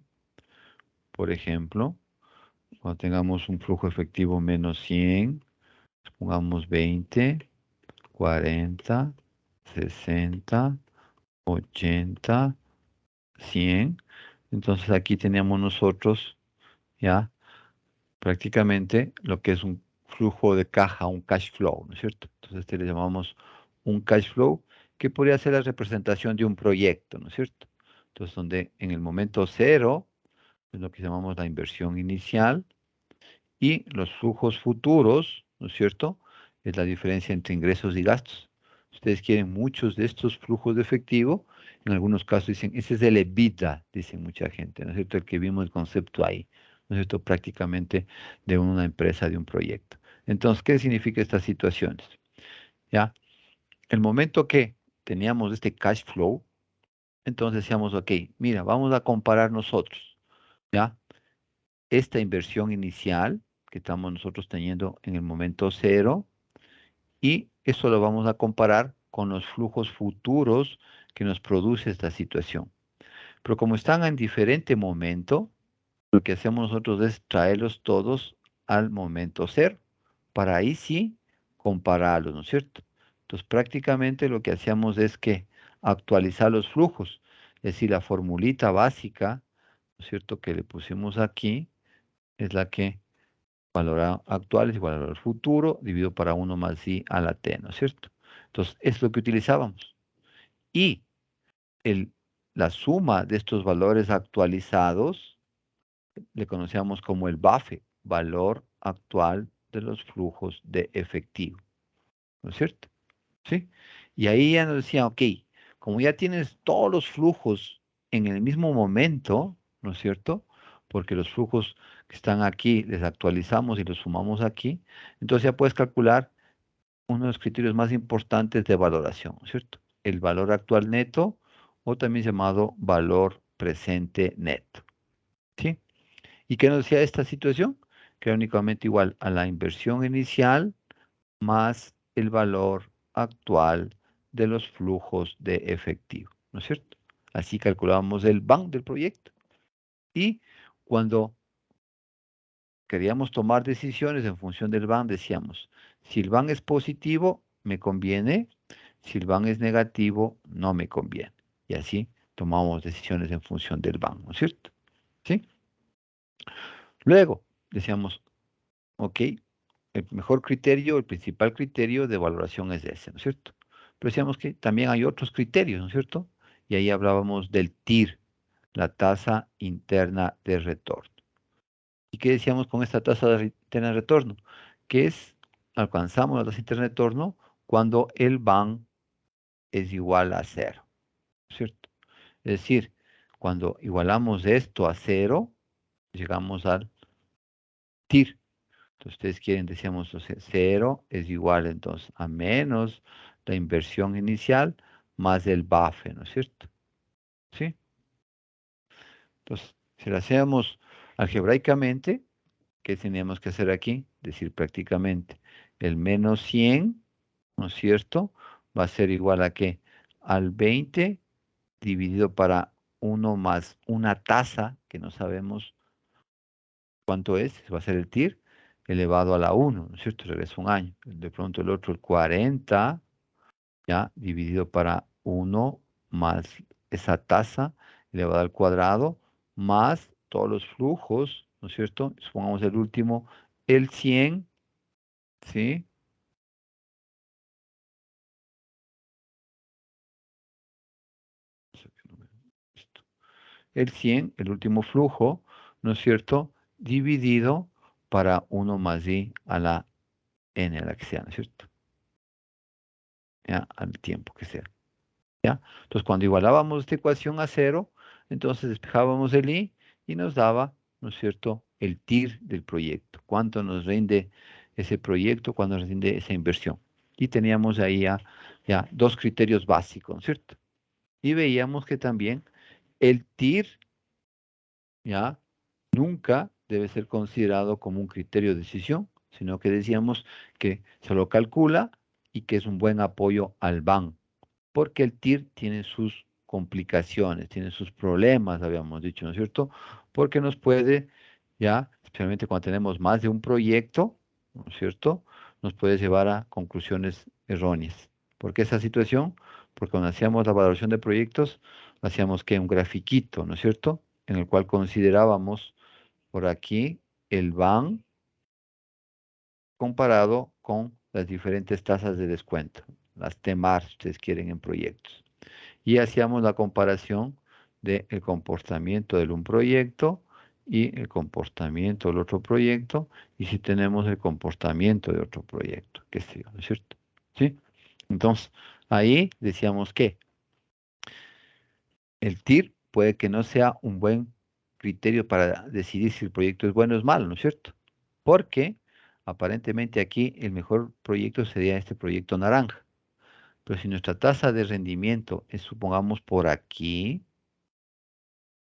Por ejemplo, cuando tengamos un flujo efectivo menos 100, pongamos 20, 40, 60, 80, 100. Entonces aquí teníamos nosotros ya prácticamente lo que es un flujo de caja, un cash flow, ¿no es cierto? Entonces este le llamamos un cash flow que podría ser la representación de un proyecto, ¿no es cierto? Entonces donde en el momento cero es lo que llamamos la inversión inicial y los flujos futuros, ¿no es cierto? Es la diferencia entre ingresos y gastos. Ustedes quieren muchos de estos flujos de efectivo, en algunos casos dicen, ese es el EBITDA, dicen mucha gente, ¿no es cierto? El que vimos el concepto ahí, ¿no es cierto? Prácticamente de una empresa, de un proyecto. Entonces, ¿qué significa estas situaciones? ¿Ya? El momento que teníamos este cash flow, entonces decíamos, ok, mira, vamos a comparar nosotros, ¿ya? Esta inversión inicial que estamos nosotros teniendo en el momento cero y eso lo vamos a comparar con los flujos futuros que nos produce esta situación. Pero como están en diferente momento, lo que hacemos nosotros es traerlos todos al momento cero, para ahí sí compararlos, ¿no es cierto? Entonces prácticamente lo que hacíamos es que actualizar los flujos, es decir, la formulita básica, ¿no es cierto?, que le pusimos aquí, es la que valor actual es igual al valor futuro, dividido para 1 más I a la T, ¿no es cierto? Entonces, es lo que utilizábamos. Y la suma de estos valores actualizados le conocíamos como el BAFE, valor actual de los flujos de efectivo, ¿no es cierto? ¿Sí? Y ahí ya nos decía, ok, como ya tienes todos los flujos en el mismo momento, ¿no es cierto? porque los flujos que están aquí les actualizamos y los sumamos aquí. Entonces ya puedes calcular uno de los criterios más importantes de valoración, ¿cierto? El valor actual neto, o también llamado valor presente neto, ¿sí? ¿Y qué nos decía esta situación? Que era únicamente igual a la inversión inicial más el valor actual de los flujos de efectivo, ¿no es cierto? Así calculábamos el BAN del proyecto. Y cuando queríamos tomar decisiones en función del BAN, decíamos, si el BAN es positivo, me conviene, si el BAN es negativo, no me conviene. Y así tomamos decisiones en función del BAN, ¿no es cierto? ¿Sí? Luego, decíamos, ok, el mejor criterio, el principal criterio de valoración es ese, ¿no es cierto? Pero decíamos que también hay otros criterios, ¿no es cierto? Y ahí hablábamos del TIR, la tasa interna de retorno. ¿Y qué decíamos con esta tasa interna de retorno? Que alcanzamos la tasa interna de retorno cuando el BAN es igual a 0, ¿no es cierto? Es decir, cuando igualamos esto a 0, llegamos al TIR. Entonces, ustedes quieren, decíamos, 0 es igual entonces a menos la inversión inicial más el BAFE, ¿no es cierto? ¿Sí? Entonces, si lo hacemos algebraicamente, ¿qué teníamos que hacer aquí? Decir prácticamente el menos 100, ¿no es cierto? Va a ser igual a ¿qué? Al 20 dividido para 1 más una tasa, que no sabemos cuánto es, va a ser el TIR, elevado a la 1, ¿no es cierto? Regresa un año. De pronto el otro, el 40, ¿ya? Dividido para 1 más esa tasa elevada al cuadrado, más todos los flujos, ¿no es cierto? Supongamos el último, el 100, ¿sí? El 100, el último flujo, ¿no es cierto? Dividido para 1 más i a la n a la que sea, ¿no es cierto? ¿Ya? Al tiempo que sea. ¿Ya? Entonces, cuando igualábamos esta ecuación a 0, entonces despejábamos el i y nos daba, ¿no es cierto?, el TIR del proyecto. ¿Cuánto nos rinde ese proyecto? ¿Cuánto nos rinde esa inversión? Y teníamos ahí ya dos criterios básicos, ¿no es cierto? Y veíamos que también el TIR, ¿ya?, nunca debe ser considerado como un criterio de decisión, sino que decíamos que se lo calcula y que es un buen apoyo al BAN, porque el TIR tiene sus complicaciones, tiene sus problemas, habíamos dicho, ¿no es cierto? Porque nos puede, ya, especialmente cuando tenemos más de un proyecto, ¿no es cierto?, nos puede llevar a conclusiones erróneas. ¿Por qué esa situación? Porque cuando hacíamos la valoración de proyectos, hacíamos que un grafiquito, ¿no es cierto?, en el cual considerábamos por aquí el BAN comparado con las diferentes tasas de descuento, las TMAR, si ustedes quieren, en proyectos. Y hacíamos la comparación del comportamiento de un proyecto y el comportamiento del otro proyecto, y si tenemos el comportamiento de otro proyecto, qué sé yo, ¿no es cierto? ¿Sí? Entonces, ahí decíamos que el TIR puede que no sea un buen criterio para decidir si el proyecto es bueno o es malo, ¿no es cierto? Porque aparentemente aquí el mejor proyecto sería este proyecto naranja. Pero si nuestra tasa de rendimiento es, supongamos, por aquí,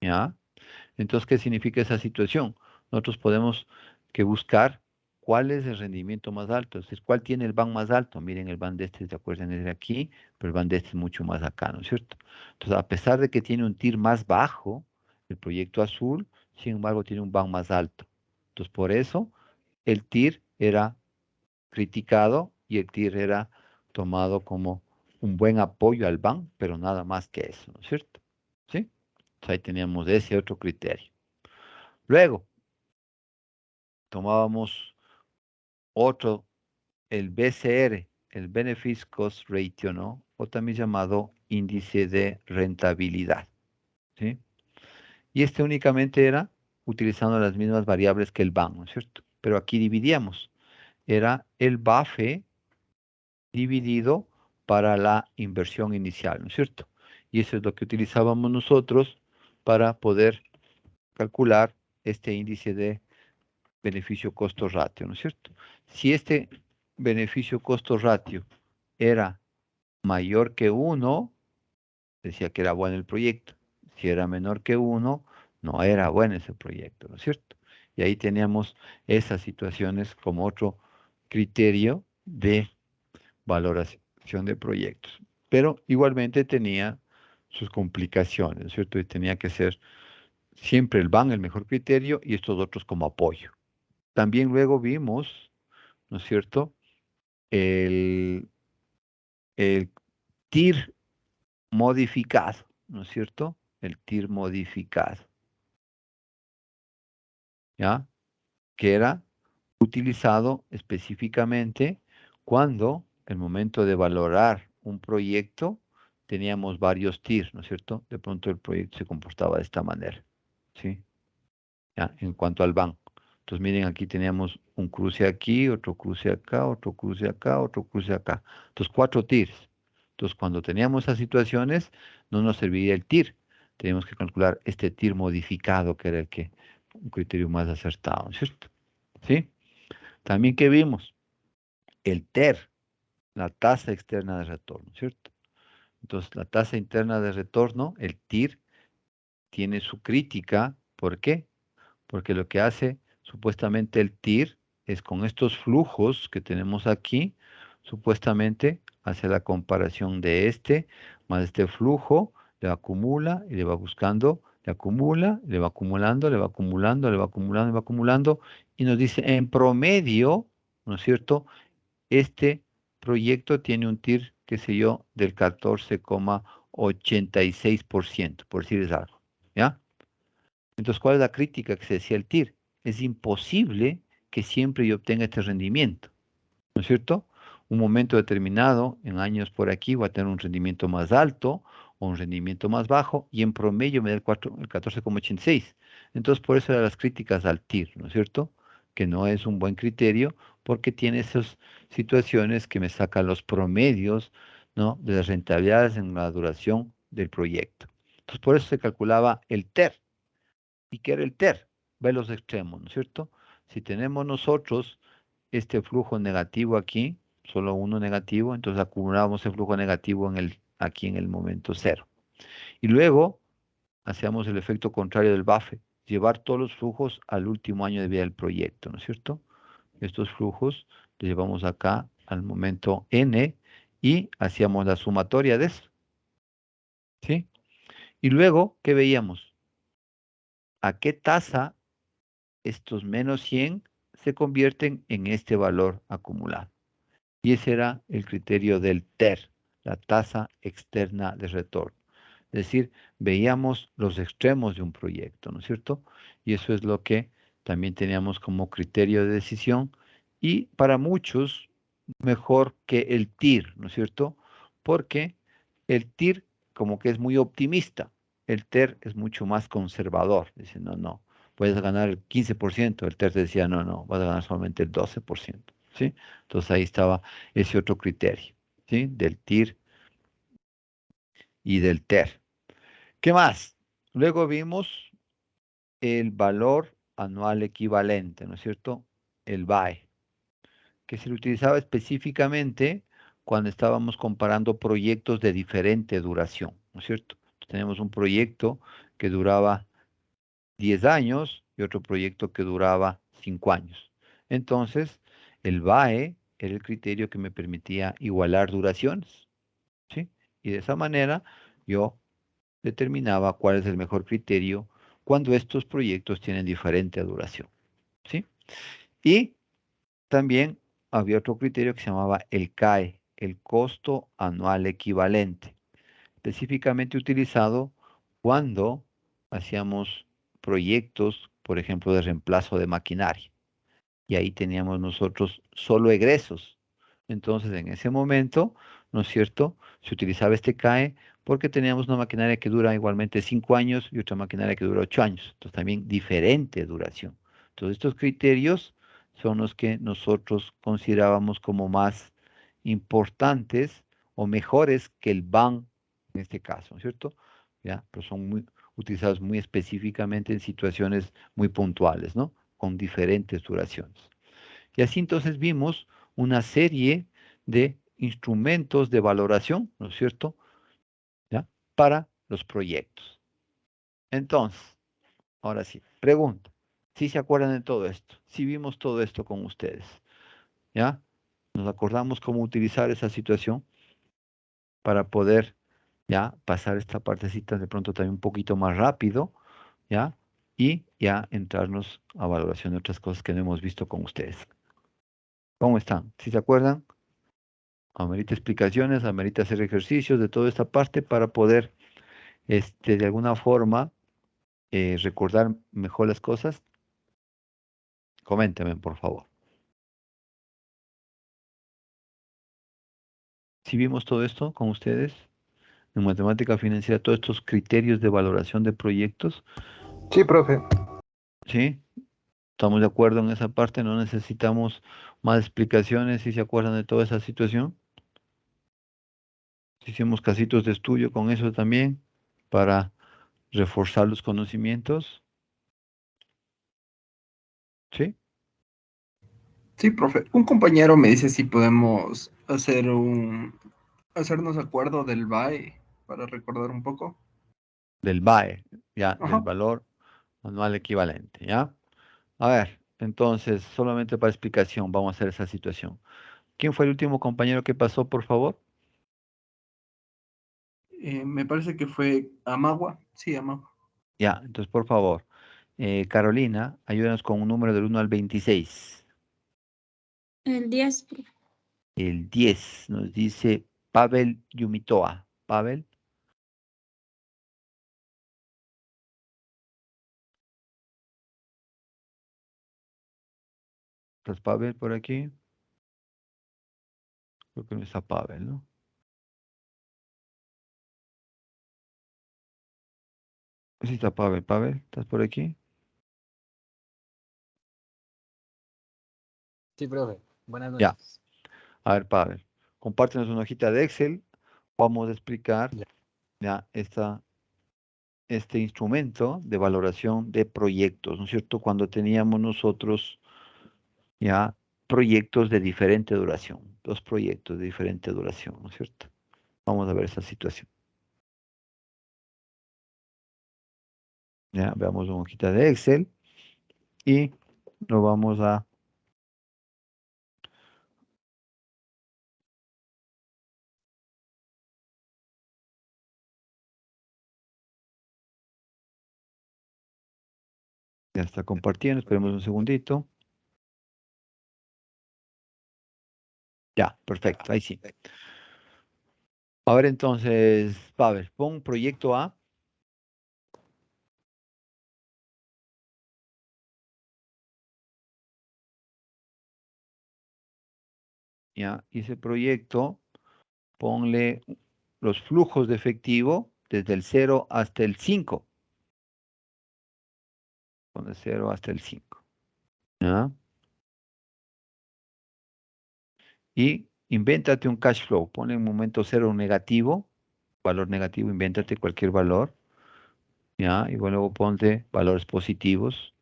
¿ya? Entonces, ¿qué significa esa situación? Nosotros podemos que buscar cuál es el rendimiento más alto, es decir, cuál tiene el BAN más alto. Miren, el BAN de este, ¿se acuerdan? Es de aquí, pero el BAN de este es mucho más acá, ¿no es cierto? Entonces, a pesar de que tiene un TIR más bajo, el proyecto azul, sin embargo, tiene un BAN más alto. Entonces, por eso, el TIR era criticado y el TIR era tomado como un buen apoyo al BAN, pero nada más que eso, ¿no es cierto? ¿Sí? Entonces, ahí teníamos ese otro criterio. Luego, tomábamos otro, el BCR, el Benefit Cost Ratio, ¿no? O también llamado índice de rentabilidad, ¿sí? Y este únicamente era utilizando las mismas variables que el BAN, ¿no es cierto? Pero aquí dividíamos. Era el BAFE dividido para la inversión inicial, ¿no es cierto? Y eso es lo que utilizábamos nosotros para poder calcular este índice de beneficio-costo ratio, ¿no es cierto? Si este beneficio-costo ratio era mayor que 1, decía que era bueno el proyecto. Si era menor que 1, no era bueno ese proyecto, ¿no es cierto? Y ahí teníamos esas situaciones como otro criterio de valoración de proyectos. Pero igualmente tenía sus complicaciones, ¿no es cierto? Y tenía que ser siempre el BAN el mejor criterio y estos otros como apoyo. También luego vimos, ¿no es cierto?, el TIR modificado, ¿no es cierto? El TIR modificado, ¿ya? Que era utilizado específicamente cuando, el momento de valorar un proyecto, teníamos varios TIR, ¿no es cierto? De pronto el proyecto se comportaba de esta manera, ¿sí? ¿Ya? En cuanto al BAN. Entonces, miren, aquí teníamos un cruce aquí, otro cruce acá, otro cruce acá, otro cruce acá. Entonces, 4 TIRs. Entonces, cuando teníamos esas situaciones, no nos serviría el TIR. Teníamos que calcular este TIR modificado, que era el que, un criterio más acertado, ¿no es cierto? ¿Sí? También, ¿qué vimos? El TER, la tasa externa de retorno, ¿cierto? Entonces, la tasa interna de retorno, el TIR, tiene su crítica. ¿Por qué? Porque lo que hace supuestamente el TIR es con estos flujos que tenemos aquí, supuestamente hace la comparación de este más este flujo, le acumula y le va buscando, le acumula, le va acumulando, le va acumulando, le va acumulando, le va acumulando, y nos dice en promedio, ¿no es cierto? Este proyecto tiene un TIR, qué sé yo, del 14,86%, por decirles algo, ¿ya? Entonces, ¿cuál es la crítica que se decía el TIR? Es imposible que siempre yo obtenga este rendimiento, ¿no es cierto? Un momento determinado, en años por aquí, voy a tener un rendimiento más alto o un rendimiento más bajo, y en promedio me da el 14,86. Entonces, por eso eran las críticas al TIR, ¿no es cierto? Que no es un buen criterio porque tiene esas situaciones que me sacan los promedios, ¿no?, de las rentabilidades en la duración del proyecto. Entonces, por eso se calculaba el TER. ¿Y qué era el TER? Ve los extremos, ¿no es cierto? Si tenemos nosotros este flujo negativo aquí, solo uno negativo, entonces acumulamos el flujo negativo aquí en el momento 0. Y luego hacíamos el efecto contrario del Buffett, llevar todos los flujos al último año de vida del proyecto, ¿no es cierto? Estos flujos los llevamos acá al momento N y hacíamos la sumatoria de eso, ¿sí? Y luego, ¿qué veíamos? ¿A qué tasa estos menos 100 se convierten en este valor acumulado? Y ese era el criterio del TER, la tasa externa de retorno. Es decir, veíamos los extremos de un proyecto, ¿no es cierto? Y eso es lo que también teníamos como criterio de decisión, y para muchos mejor que el TIR, ¿no es cierto? Porque el TIR como que es muy optimista, el TER es mucho más conservador. Dice, no, puedes ganar el 15%, el TER te decía, no, vas a ganar solamente el 12%, ¿sí? Entonces ahí estaba ese otro criterio, ¿sí? Del TIR y del TER. ¿Qué más? Luego vimos el valor anual equivalente, ¿no es cierto? El VAE, que se le utilizaba específicamente cuando estábamos comparando proyectos de diferente duración, ¿no es cierto? Tenemos un proyecto que duraba 10 años y otro proyecto que duraba 5 años. Entonces, el VAE era el criterio que me permitía igualar duraciones, ¿sí? Y de esa manera yo determinaba cuál es el mejor criterio cuando estos proyectos tienen diferente duración, ¿sí? Y también había otro criterio que se llamaba el CAE, el costo anual equivalente, específicamente utilizado cuando hacíamos proyectos, por ejemplo, de reemplazo de maquinaria. Y ahí teníamos nosotros solo egresos. Entonces, en ese momento, ¿no es cierto?, se utilizaba este CAE porque teníamos una maquinaria que dura igualmente 5 años y otra maquinaria que dura 8 años. Entonces, también diferente duración. Entonces, estos criterios son los que nosotros considerábamos como más importantes o mejores que el BAN en este caso, ¿no es cierto? ¿Ya? Pero son utilizados muy específicamente en situaciones muy puntuales, ¿no? Con diferentes duraciones. Y así entonces vimos una serie de instrumentos de valoración, ¿no es cierto?, ¿ya?, para los proyectos. Entonces, ahora sí, pregunta. ¿Sí se acuerdan de todo esto? ¿Sí vimos todo esto con ustedes? ¿Ya? ¿Nos acordamos cómo utilizar esa situación para poder ya pasar esta partecita de pronto también un poquito más rápido, ¿ya? Y ya entrarnos a valoración de otras cosas que no hemos visto con ustedes. ¿Cómo están? ¿Sí se acuerdan? Amerita explicaciones, amerita hacer ejercicios de toda esta parte para poder, de alguna forma, recordar mejor las cosas. Coméntenme, por favor. ¿Sí vimos todo esto con ustedes? En matemática financiera, todos estos criterios de valoración de proyectos. Sí, profe. ¿Sí? ¿Estamos de acuerdo en esa parte? ¿No necesitamos más explicaciones si se acuerdan de toda esa situación? Hicimos casitos de estudio con eso también para reforzar los conocimientos. ¿Sí? Sí, profe. Un compañero me dice si podemos hacernos acuerdo del BAE para recordar un poco. Del BAE, ya, del Ajá. valor anual equivalente, ¿ya? A ver, entonces, solamente para explicación, vamos a hacer esa situación. ¿Quién fue el último compañero que pasó, por favor? Me parece que fue Amagua. Sí, Amagua. Ya, entonces, por favor, Carolina, ayúdanos con un número del 1 al 26. El 10, El 10 nos dice Pavel Yumitoa. Pavel. ¿Estás Pavel por aquí? Creo que no está Pavel, ¿no? Sí está Pavel. Pavel, ¿estás por aquí? Sí, profe. Buenas Ya. noches. A ver, Pavel, compártenos una hojita de Excel. Vamos a explicar Ya. ya este instrumento de valoración de proyectos, ¿no es cierto? Cuando teníamos nosotros ya proyectos de diferente duración, 2 proyectos de diferente duración, ¿no es cierto? Vamos a ver esa situación. Ya, veamos una hojita de Excel y lo vamos a ya está compartiendo, esperemos un segundito. Ya, perfecto, ahí sí. A ver entonces, Pavel, pon proyecto A. Ya, y ese proyecto, ponle los flujos de efectivo desde el 0 hasta el 5. Con el 0 hasta el 5. ¿Ya? Y invéntate un cash flow. Ponle en momento 0 un negativo, valor negativo, invéntate cualquier valor. ¿Ya? Y luego ponte valores positivos.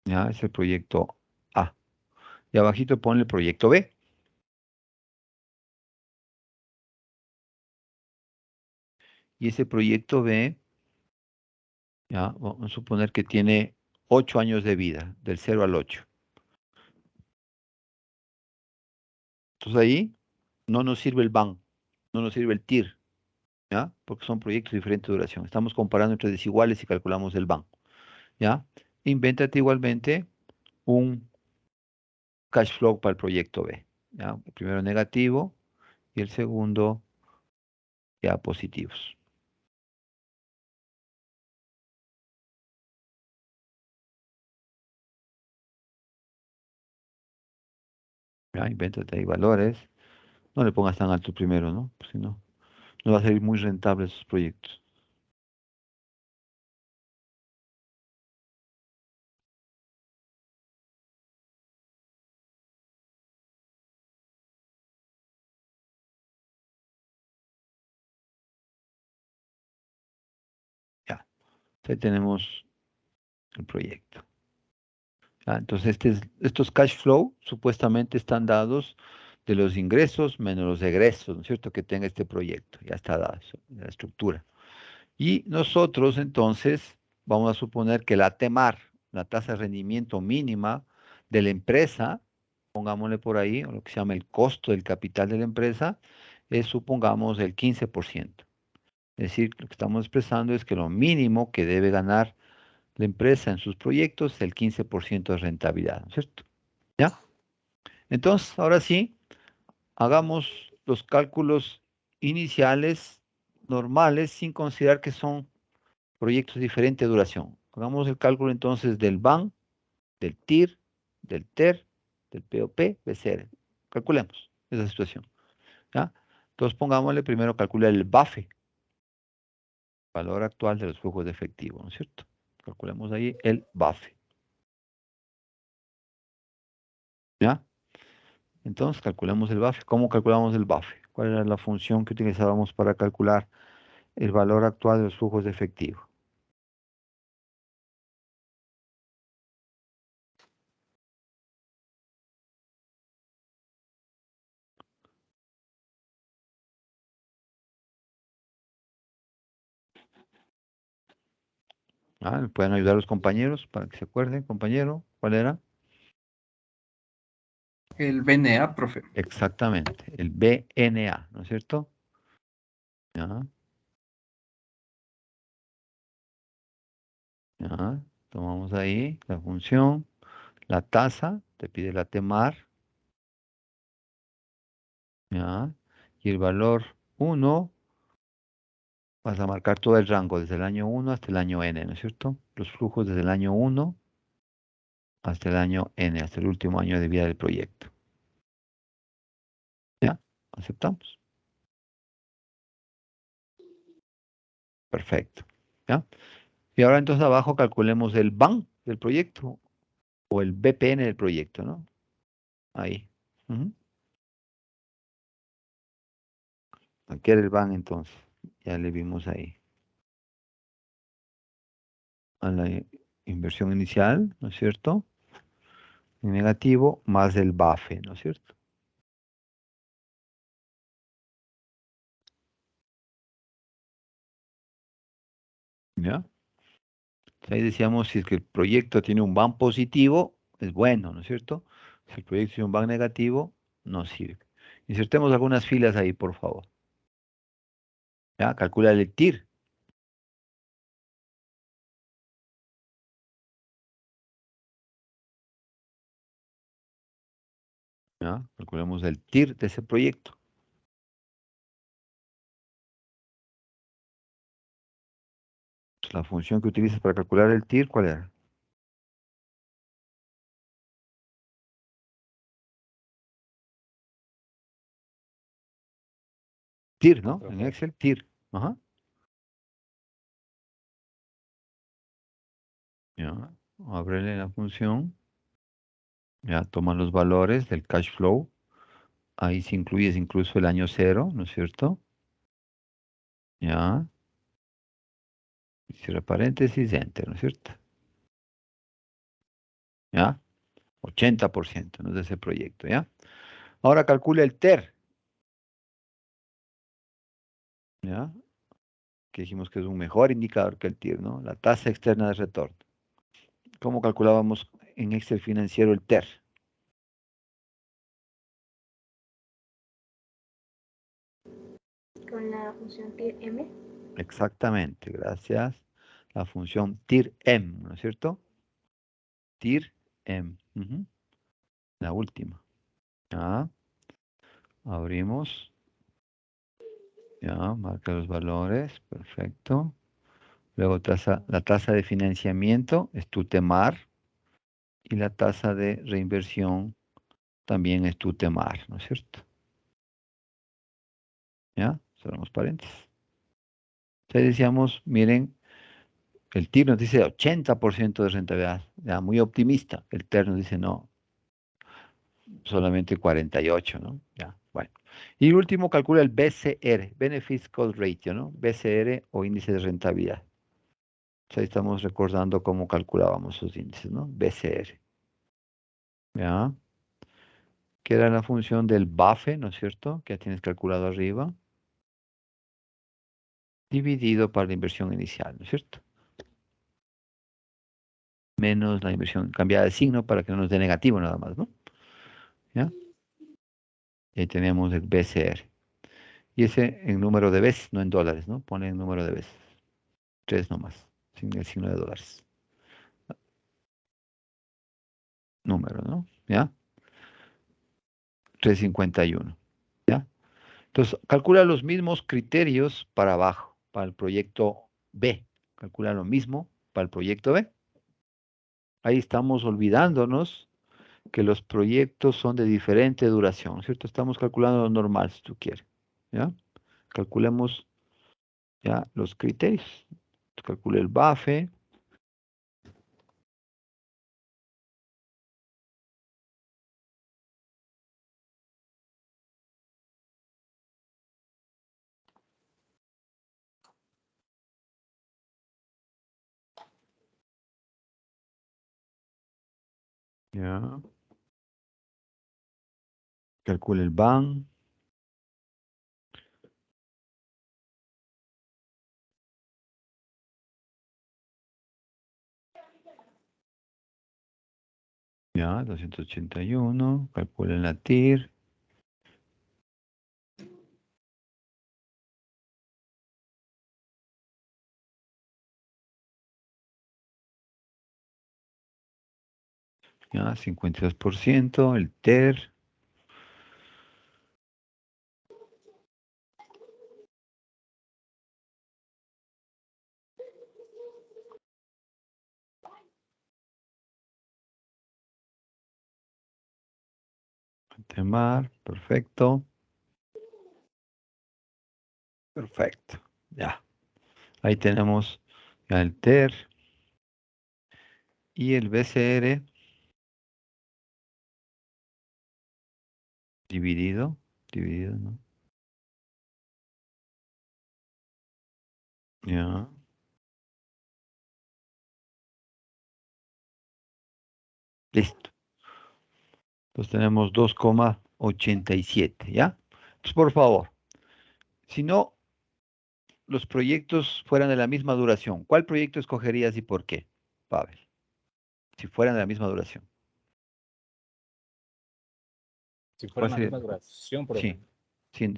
¿Ya? Es el proyecto A. Y abajito ponle el proyecto B. Y ese proyecto B, ya, vamos a suponer que tiene 8 años de vida, del 0 al 8. Entonces ahí no nos sirve el BAN, no nos sirve el TIR, ¿ya? Porque son proyectos de diferente duración. Estamos comparando entre desiguales y calculamos el BAN, ¿ya? Invéntate igualmente un cash flow para el proyecto B, ¿ya? El primero negativo y el segundo ya positivos. ¿Ya? Invéntate ahí valores. No le pongas tan alto primero, ¿no? Pues si no, no va a ser muy rentable esos proyectos. Ahí tenemos el proyecto. Entonces, estos cash flow supuestamente están dados de los ingresos menos los egresos, ¿no es cierto?, que tenga este proyecto. Ya está dada la estructura. Y nosotros, entonces, vamos a suponer que la TEMAR, la tasa de rendimiento mínima de la empresa, pongámosle por ahí, o lo que se llama el costo del capital de la empresa, es, supongamos, el 15%. Es decir, lo que estamos expresando es que lo mínimo que debe ganar la empresa en sus proyectos es el 15% de rentabilidad, ¿no es cierto? ¿Ya? Entonces, ahora sí, hagamos los cálculos iniciales normales sin considerar que son proyectos de diferente duración. Hagamos el cálculo entonces del BAN, del TIR, del TER, del POP, BCR. Calculemos esa situación. ¿Ya? Entonces pongámosle primero calcular el BAFE, valor actual de los flujos de efectivo, ¿no es cierto? Calculemos ahí el BAFE. ¿Ya? Entonces calculemos el BAFE. ¿Cómo calculamos el BAFE? ¿Cuál era la función que utilizábamos para calcular el valor actual de los flujos de efectivo? ¿Me pueden ayudar los compañeros para que se acuerden, compañero? ¿Cuál era? El BNA, profe. Exactamente, el BNA, ¿no es cierto? Ya. Ya. Tomamos ahí la función, la tasa, te pide la TEMAR. Ya. Y el valor 1, vas a marcar todo el rango, desde el año 1 hasta el año N, ¿no es cierto? Los flujos desde el año 1 hasta el año N, hasta el último año de vida del proyecto. ¿Ya? ¿Aceptamos? Perfecto. ¿Ya? Y ahora entonces abajo calculemos el BAN del proyecto o el BPN del proyecto, ¿no? Ahí. Aquí era el BAN entonces. Ya le vimos ahí. A la inversión inicial, ¿no es cierto? En negativo, más el BAFE, ¿no es cierto? ¿Ya? Ahí decíamos, si es que el proyecto tiene un BAN positivo, es bueno, ¿no es cierto? Si el proyecto tiene un BAN negativo, no sirve. Insertemos algunas filas ahí, por favor. ¿Ya? Calcula el TIR. ¿Ya? Calculemos el TIR de ese proyecto. La función que utilizas para calcular el TIR, ¿cuál era? TIR, ¿no? En Excel, TIR. Ajá. Ya. Ábrele la función. Ya, toma los valores del cash flow. Ahí se incluye incluso el año 0, ¿no es cierto? Ya. Cierra paréntesis, enter, ¿no es cierto? ¿Ya? 80%, ¿no? De ese proyecto, ¿ya? Ahora calcula el TER. ¿Ya? Que dijimos que es un mejor indicador que el TIR, ¿no? La tasa externa de retorno. ¿Cómo calculábamos en Excel financiero el TER? Con la función TIR-M. Exactamente, gracias. La función TIR-M, ¿no es cierto? TIR-M. La última. Ya. Abrimos. Ya, marca los valores. Perfecto. Luego la tasa de financiamiento es tu TEMAR. Y la tasa de reinversión también es tu TEMAR, ¿no es cierto? ¿Ya? Cerramos paréntesis. Entonces decíamos, miren, el TIR nos dice 80% de rentabilidad, ya, muy optimista. El TER nos dice no, solamente 48, ¿no? Ya, bueno. Y el último calcula el BCR, Benefits Cost Ratio, ¿no? BCR o índice de rentabilidad. Ahí estamos recordando cómo calculábamos los índices, ¿no? BCR. ¿Ya? Que era la función del BAFE, ¿no es cierto? Que ya tienes calculado arriba. Dividido por la inversión inicial, ¿no es cierto? Menos la inversión cambiada de signo para que no nos dé negativo nada más, ¿no? ¿Ya? Y ahí tenemos el BCR. Y ese en número de veces, no en dólares, ¿no? Pone en número de veces. 3 nomás, sin el signo de dólares. Número, ¿no? ¿Ya? 351. ¿Ya? Entonces, calcula los mismos criterios para abajo, para el proyecto B. Calcula lo mismo para el proyecto B. Ahí estamos olvidándonos que los proyectos son de diferente duración, ¿cierto? Estamos calculando lo normal, si tú quieres, ¿ya? Calculemos ya los criterios. Calcule el BAFE. Ya. Calcule el BAN. Ya, 281. Calcule la TIR. Ya, 52%. El TER. Temar. Perfecto. Perfecto. Ya. Ahí tenemos ya el TER. Y el BCR. Dividido. Dividido, ¿no? Ya. Listo. Entonces tenemos 2,87, ¿ya? Entonces, por favor, si no los proyectos fueran de la misma duración, ¿cuál proyecto escogerías y por qué, Pavel? Si fueran de la misma duración. Si ¿Cuál fuera la sería? misma duración, por Sí. ejemplo.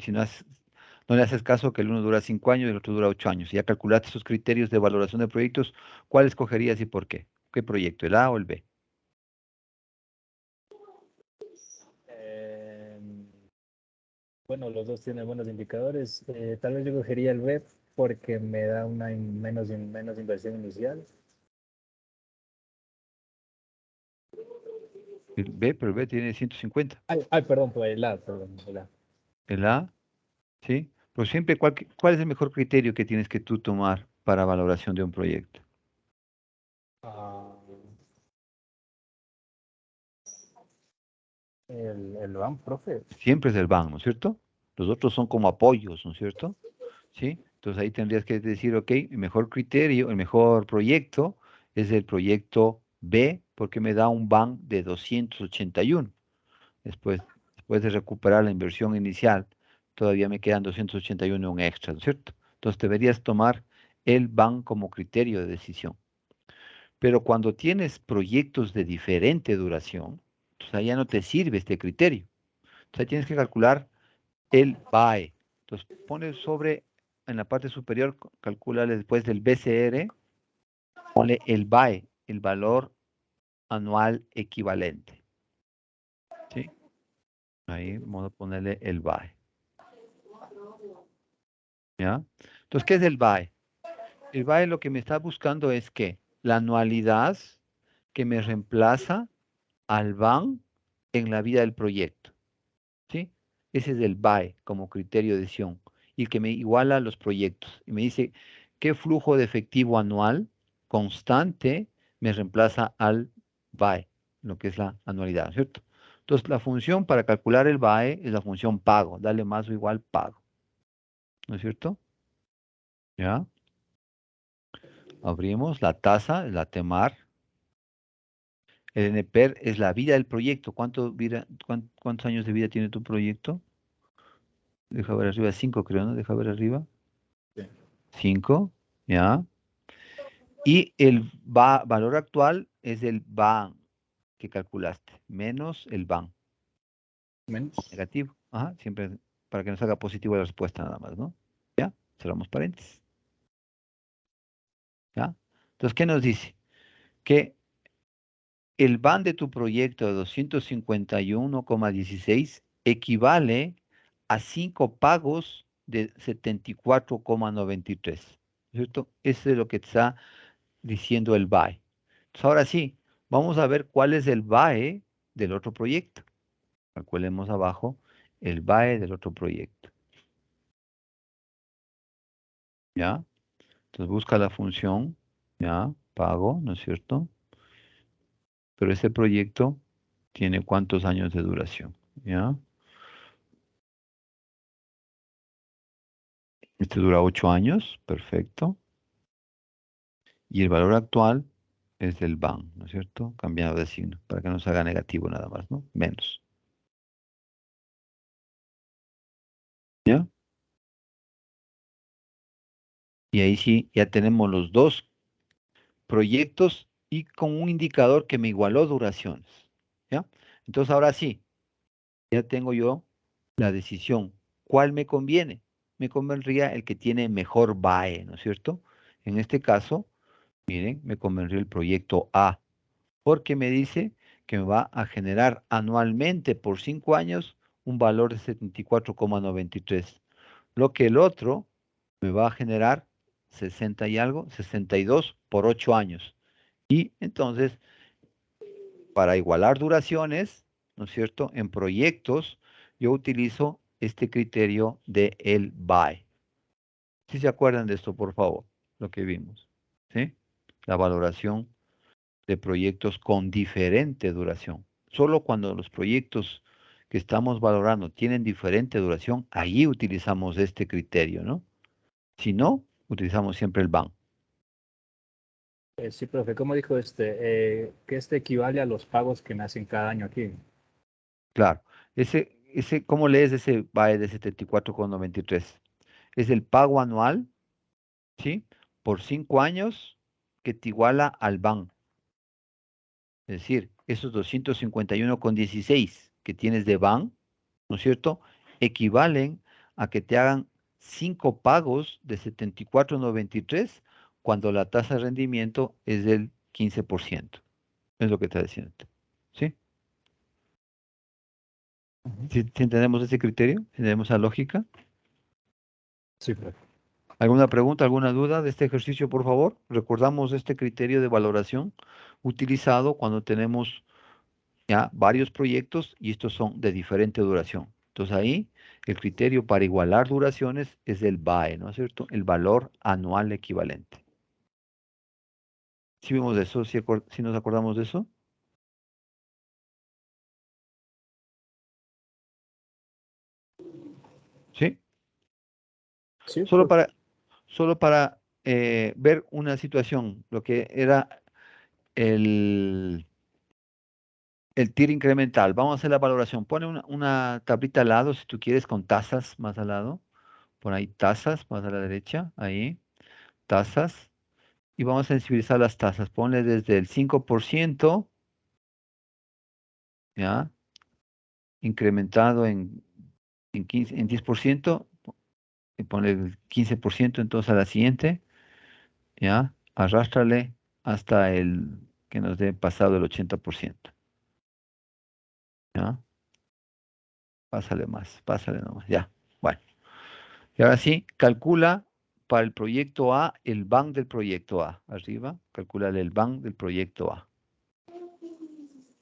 Si no le haces caso que el uno dura 5 años y el otro dura 8 años. Si ya calculaste esos criterios de valoración de proyectos, ¿cuál escogerías y por qué? ¿Qué proyecto? ¿El A o el B? Bueno, los dos tienen buenos indicadores. Tal vez yo cogería el B porque me da una menos inversión inicial. El B, pero el B tiene 150. Ay, perdón, pues el A, perdón, el A. El A, ¿sí? Pero siempre, ¿cuál es el mejor criterio que tienes que tú tomar para valoración de un proyecto? El BAM, profe. Siempre es el BAN, ¿no es cierto? Los otros son como apoyos, ¿no es cierto? ¿Sí? Entonces ahí tendrías que decir, ok, el mejor criterio, el mejor proyecto es el proyecto B, porque me da un BAN de 281. Después de recuperar la inversión inicial, todavía me quedan 281 un extra, ¿no es cierto? Entonces deberías tomar el BAN como criterio de decisión. Pero cuando tienes proyectos de diferente duración, entonces ahí ya no te sirve este criterio. Entonces ahí tienes que calcular el BAE. Entonces pone en la parte superior, calcula después del BCR, pone el BAE, el valor anual equivalente. ¿Sí? Ahí vamos a ponerle el BAE. ¿Ya? Entonces, ¿qué es el BAE? El BAE lo que me está buscando es que la anualidad que me reemplaza al BAN en la vida del proyecto. ¿Sí? Ese es el BAE como criterio de decisión y el que me iguala los proyectos. Y me dice qué flujo de efectivo anual constante me reemplaza al BAE, lo que es la anualidad, ¿cierto? Entonces, la función para calcular el BAE es la función pago, dale más o igual pago, ¿no es cierto? ¿Ya? Abrimos la tasa, la TEMAR. El NPER es la vida del proyecto. ¿Cuántos años de vida tiene tu proyecto? Deja ver arriba, 5 creo, ¿no? Deja ver arriba. Sí. 5, ¿ya? Y el valor actual es el BAN que calculaste, menos el BAN. Menos. Negativo. Ajá, siempre para que nos haga positivo la respuesta nada más, ¿no? ¿Ya? Cerramos paréntesis. ¿Ya? Entonces, ¿qué nos dice? Que el BAN de tu proyecto de 251,16 equivale a 5 pagos de 74,93. ¿Cierto? Eso es lo que está diciendo el BAE. Entonces, ahora sí, vamos a ver cuál es el BAE del otro proyecto. Calculemos abajo el BAE del otro proyecto. ¿Ya? Entonces busca la función, ¿ya? Pago, ¿no es cierto? Pero ese proyecto tiene ¿cuántos años de duración? ¿Ya? Este dura 8 años, perfecto. Y el valor actual es del BAN, ¿no es cierto? Cambiado de signo, para que nos haga negativo nada más, ¿no? Menos. ¿Ya? Y ahí sí, ya tenemos los dos proyectos y con un indicador que me igualó duraciones. ¿Ya? Entonces ahora sí, ya tengo yo la decisión. ¿Cuál me conviene? Me convendría el que tiene mejor BAE, ¿no es cierto? En este caso, miren, me convendría el proyecto A, porque me dice que me va a generar anualmente por 5 años un valor de 74,93, lo que el otro me va a generar 60 y algo, 62 por 8 años. Y entonces, para igualar duraciones, ¿no es cierto? En proyectos, yo utilizo este criterio de el BAE. Si se acuerdan de esto, por favor, lo que vimos, ¿sí? La valoración de proyectos con diferente duración. Solo cuando los proyectos que estamos valorando tienen diferente duración, ahí utilizamos este criterio, ¿no? Si no, utilizamos siempre el BAN. Sí, profe, ¿cómo dijo que este equivale a los pagos que me hacen cada año aquí? Claro. ¿Cómo lees ese BAE de 74,93? Es el pago anual, ¿sí? Por 5 años que te iguala al BAN. Es decir, esos 251,16 que tienes de BAN, ¿no es cierto? Equivalen a que te hagan 5 pagos de 74,93 cuando la tasa de rendimiento es del 15%. Es lo que está diciendo. ¿Sí? ¿Sí entendemos ese criterio? ¿Entendemos esa lógica? Sí, profe. ¿Alguna pregunta, alguna duda de este ejercicio, por favor? Recordamos este criterio de valoración utilizado cuando tenemos ya varios proyectos y estos son de diferente duración. Entonces ahí el criterio para igualar duraciones es el BAE, ¿no es cierto? El valor anual equivalente. ¿Sí vimos de eso? ¿Sí nos acordamos de eso? ¿Sí? Sí, Solo profe. para ver una situación, lo que era el TIR incremental. Vamos a hacer la valoración. Pone una tablita al lado, si tú quieres, con tasas más al lado. Pon ahí tasas, más a la derecha, ahí, tasas. Y vamos a sensibilizar las tasas. Ponle desde el 5%, ¿ya? Incrementado en 10%, y ponle el 15% entonces a la siguiente, ¿ya? Arrástrale hasta el que nos dé pasado el 80%, ¿ya? Pásale nomás, ya. Bueno, y ahora sí, calcula para el proyecto A el BAN del proyecto A. Arriba, calculale el BAN del proyecto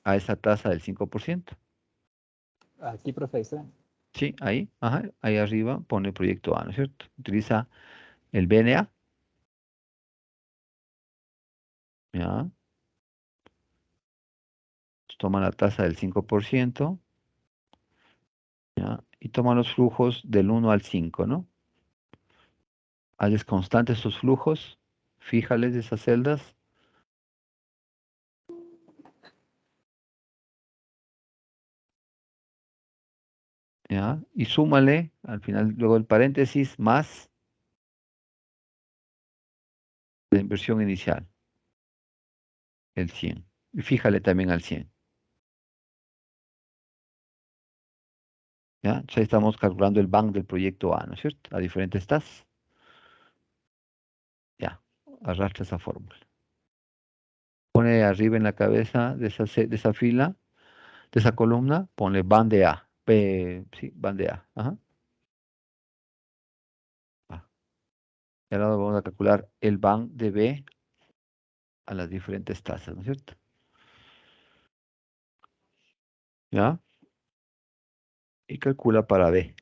a esa tasa del 5%. Aquí, profe, ahí está. Sí, ahí, ajá, ahí arriba pone proyecto A, ¿no es cierto? Utiliza el BNA, ¿ya? Toma la tasa del 5%, ¿ya? Y toma los flujos del 1 al 5, ¿no? Hazles constantes esos flujos Fíjales esas celdas. ¿Ya? Y súmale, al final, luego el paréntesis, más la inversión inicial, el 100. Y fíjale también al 100. ¿Ya? Entonces ahí estamos calculando el BAN del proyecto A, ¿no es cierto? A diferentes tasas. Ya, arrastra esa fórmula. Pone arriba en la cabeza de esa fila, de esa columna, ponle BAN de A. Sí, BAN de A. Ajá. Ah. Y ahora vamos a calcular el BAN de B a las diferentes tasas, ¿no es cierto? ¿Ya? Y calcula para B.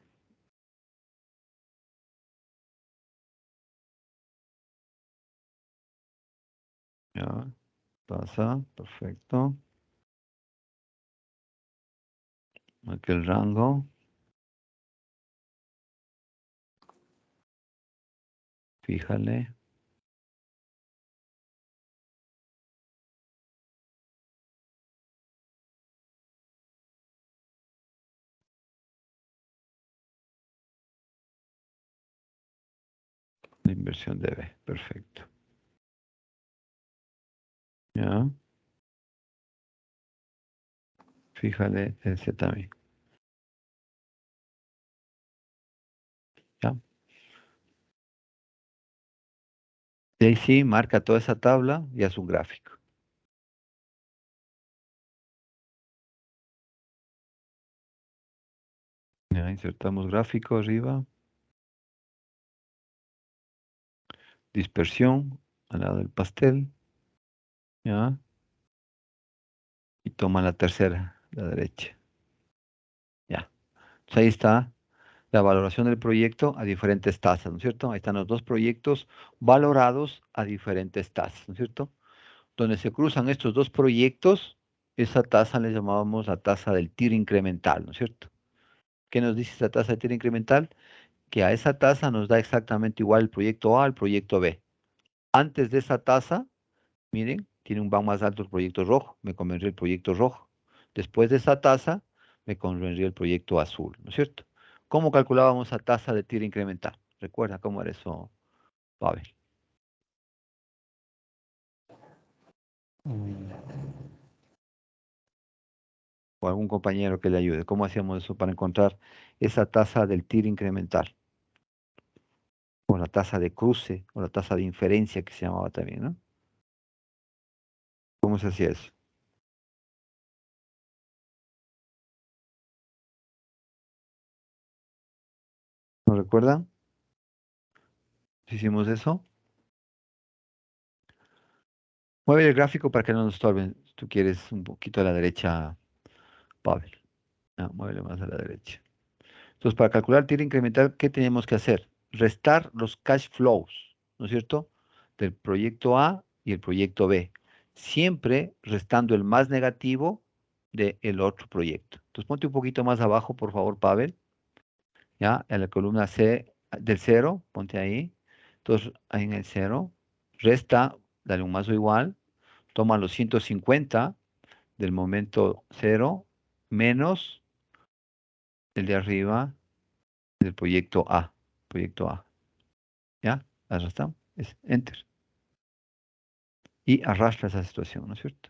¿Ya? Pasa, perfecto. Aquí el rango. Fíjale. La inversión de B. Perfecto. ¿Ya? Fíjale ese también. ¿Ya? Y ahí sí, marca toda esa tabla y haz un gráfico. Ya, insertamos gráfico arriba. Dispersión al lado del pastel. ¿Ya? Y toma la tercera, la derecha. Ya. Entonces ahí está la valoración del proyecto a diferentes tasas, ¿no es cierto? Ahí están los dos proyectos valorados a diferentes tasas, ¿no es cierto? Donde se cruzan estos dos proyectos, esa tasa le llamábamos la tasa del TIR incremental, ¿no es cierto? ¿Qué nos dice esa tasa de TIR incremental? Que a esa tasa nos da exactamente igual el proyecto A al proyecto B. Antes de esa tasa, miren, tiene un BAN más alto el proyecto rojo, me convendría el proyecto rojo. Después de esa tasa, me convendría el proyecto azul, ¿no es cierto? ¿Cómo calculábamos esa tasa de TIR incremental? ¿Recuerda cómo era eso, Pavel? O algún compañero que le ayude. ¿Cómo hacíamos eso para encontrar esa tasa del TIR incremental? O la tasa de cruce, o la tasa de inferencia que se llamaba también, ¿no? ¿Cómo se hacía eso? ¿No recuerdan? ¿Hicimos eso? Mueve el gráfico para que no nos estorben. Si tú quieres un poquito a la derecha, Pavel. Muévele más a la derecha. Entonces, para calcular TIR incremental, ¿qué tenemos que hacer? Restar los cash flows, ¿no es cierto? Del proyecto A y el proyecto B. Siempre restando el más negativo del otro proyecto. Entonces, ponte un poquito más abajo, por favor, Pavel. ¿Ya? En la columna C del 0, ponte ahí. Entonces, ahí en el 0, resta, dale un más o igual, toma los 150 del momento 0 menos el de arriba del proyecto A. Proyecto A. ¿Ya? Arrastramos. Es Enter. Y arrastra esa situación, ¿no es cierto?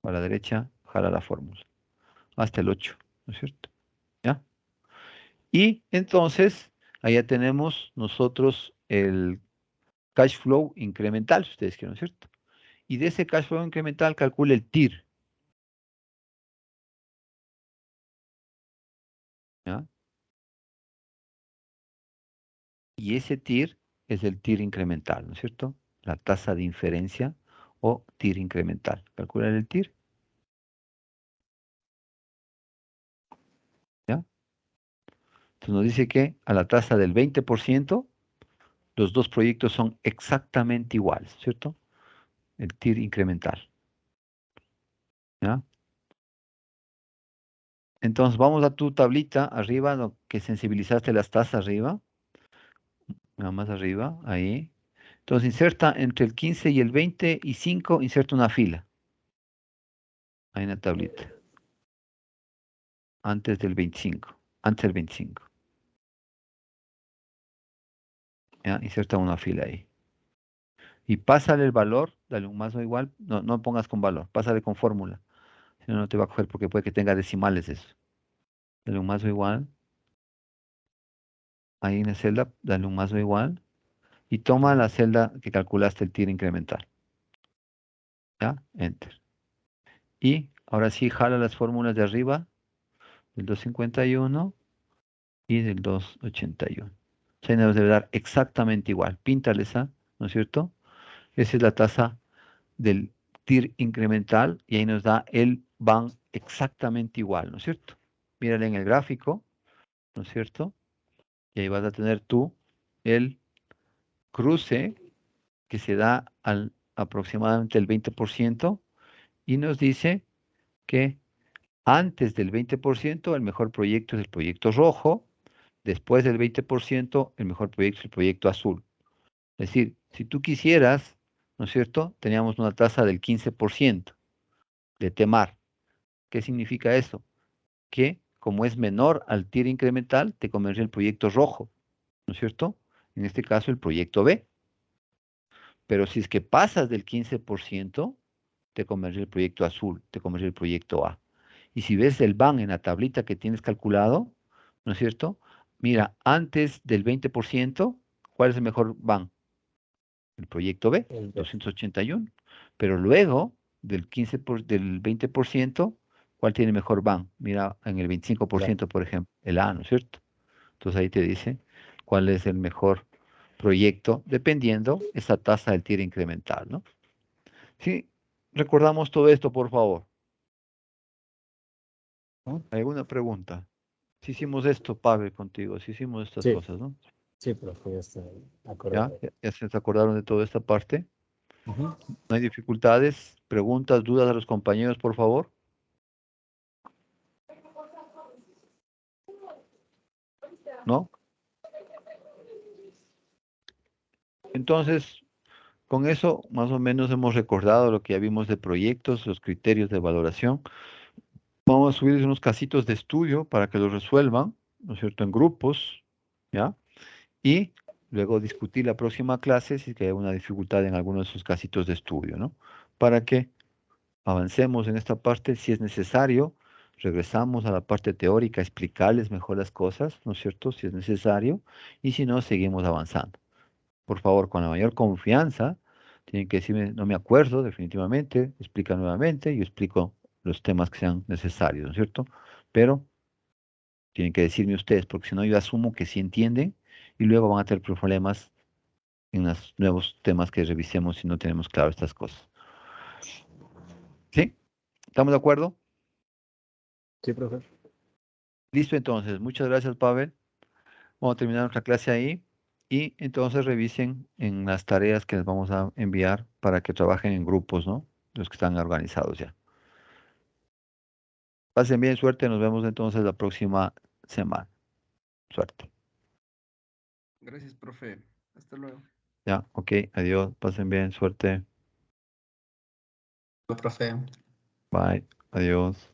A la derecha, jala la fórmula. Hasta el 8, ¿no es cierto? ¿Ya? Y entonces, allá tenemos nosotros el cash flow incremental, si ustedes quieren, ¿no es cierto? Y de ese cash flow incremental calcule el TIR. ¿Ya? Y ese TIR es el TIR incremental, ¿no es cierto? La tasa de inferencia o TIR incremental. Calcula el TIR. ¿Ya? Entonces nos dice que a la tasa del 20%, los dos proyectos son exactamente iguales, ¿cierto? El TIR incremental. ¿Ya? Entonces vamos a tu tablita arriba, lo que sensibilizaste las tasas arriba. Nada más arriba, ahí. Entonces inserta entre el 15 y el 25, inserta una fila. Ahí en la tablita. Antes del 25. Antes del 25. ¿Ya? Inserta una fila ahí. Y pásale el valor, dale un más o igual. No, no pongas con valor, pásale con fórmula. Si no, no te va a coger porque puede que tenga decimales eso. Dale un más o igual. Ahí en la celda, dale un más o igual. Y toma la celda que calculaste el TIR incremental. ¿Ya? Enter. Y ahora sí, jala las fórmulas de arriba, del 251 y del 281. O sea, nos debe dar exactamente igual. Píntale esa, ¿no es cierto? Esa es la tasa del TIR incremental y ahí nos da el BAN exactamente igual, ¿no es cierto? Mírale en el gráfico, ¿no es cierto? Y ahí vas a tener tú el cruce que se da al aproximadamente el 20% y nos dice que antes del 20% el mejor proyecto es el proyecto rojo, después del 20% el mejor proyecto es el proyecto azul. Es decir, si tú quisieras, ¿no es cierto? Teníamos una tasa del 15% de TEMAR. ¿Qué significa eso? Que como es menor al TIR incremental, te conviene el proyecto rojo, ¿no es cierto? En este caso el proyecto B. Pero si es que pasas del 15%, te conviene el proyecto azul, te conviene el proyecto A. Y si ves el BAN en la tablita que tienes calculado, ¿no es cierto? Mira, antes del 20%, ¿cuál es el mejor BAN? El proyecto B, 281. Pero luego del 20%, ¿cuál tiene mejor BAN? Mira, en el 25%, por ejemplo, el A, ¿no es cierto? Entonces ahí te dice cuál es el mejor proyecto, dependiendo esa tasa del TIR incremental, ¿no? Sí, recordamos todo esto, por favor. ¿No? ¿Alguna pregunta? Si hicimos esto, Pavel, contigo, si hicimos estas Sí. cosas, ¿no? Sí, profe, ya está ¿Ya? acordado. ¿Ya se acordaron de toda esta parte? Ujú. ¿No hay dificultades, preguntas, dudas a los compañeros, por favor? ¿No? Entonces, con eso más o menos hemos recordado lo que ya vimos de proyectos, los criterios de valoración. Vamos a subir unos casitos de estudio para que los resuelvan, ¿no es cierto?, en grupos, ¿ya? Y luego discutir la próxima clase si es que hay una dificultad en alguno de esos casitos de estudio, ¿no? Para que avancemos en esta parte, si es necesario, regresamos a la parte teórica, explicarles mejor las cosas, ¿no es cierto?, si es necesario, y si no, seguimos avanzando. Por favor, con la mayor confianza, tienen que decirme, no me acuerdo, definitivamente, explica nuevamente, yo explico los temas que sean necesarios, ¿no es cierto? Pero tienen que decirme ustedes, porque si no, yo asumo que sí entienden, y luego van a tener problemas en los nuevos temas que revisemos si no tenemos claro estas cosas. ¿Sí? ¿Estamos de acuerdo? Sí, profe. Listo, entonces. Muchas gracias, Pavel. Vamos a terminar nuestra clase ahí. Y entonces revisen en las tareas que les vamos a enviar para que trabajen en grupos, ¿no? Los que están organizados ya. Pasen bien, suerte. Nos vemos entonces la próxima semana. Suerte. Gracias, profe. Hasta luego. Ya, ok. Adiós. Pasen bien, suerte. Profe. Bye. Adiós.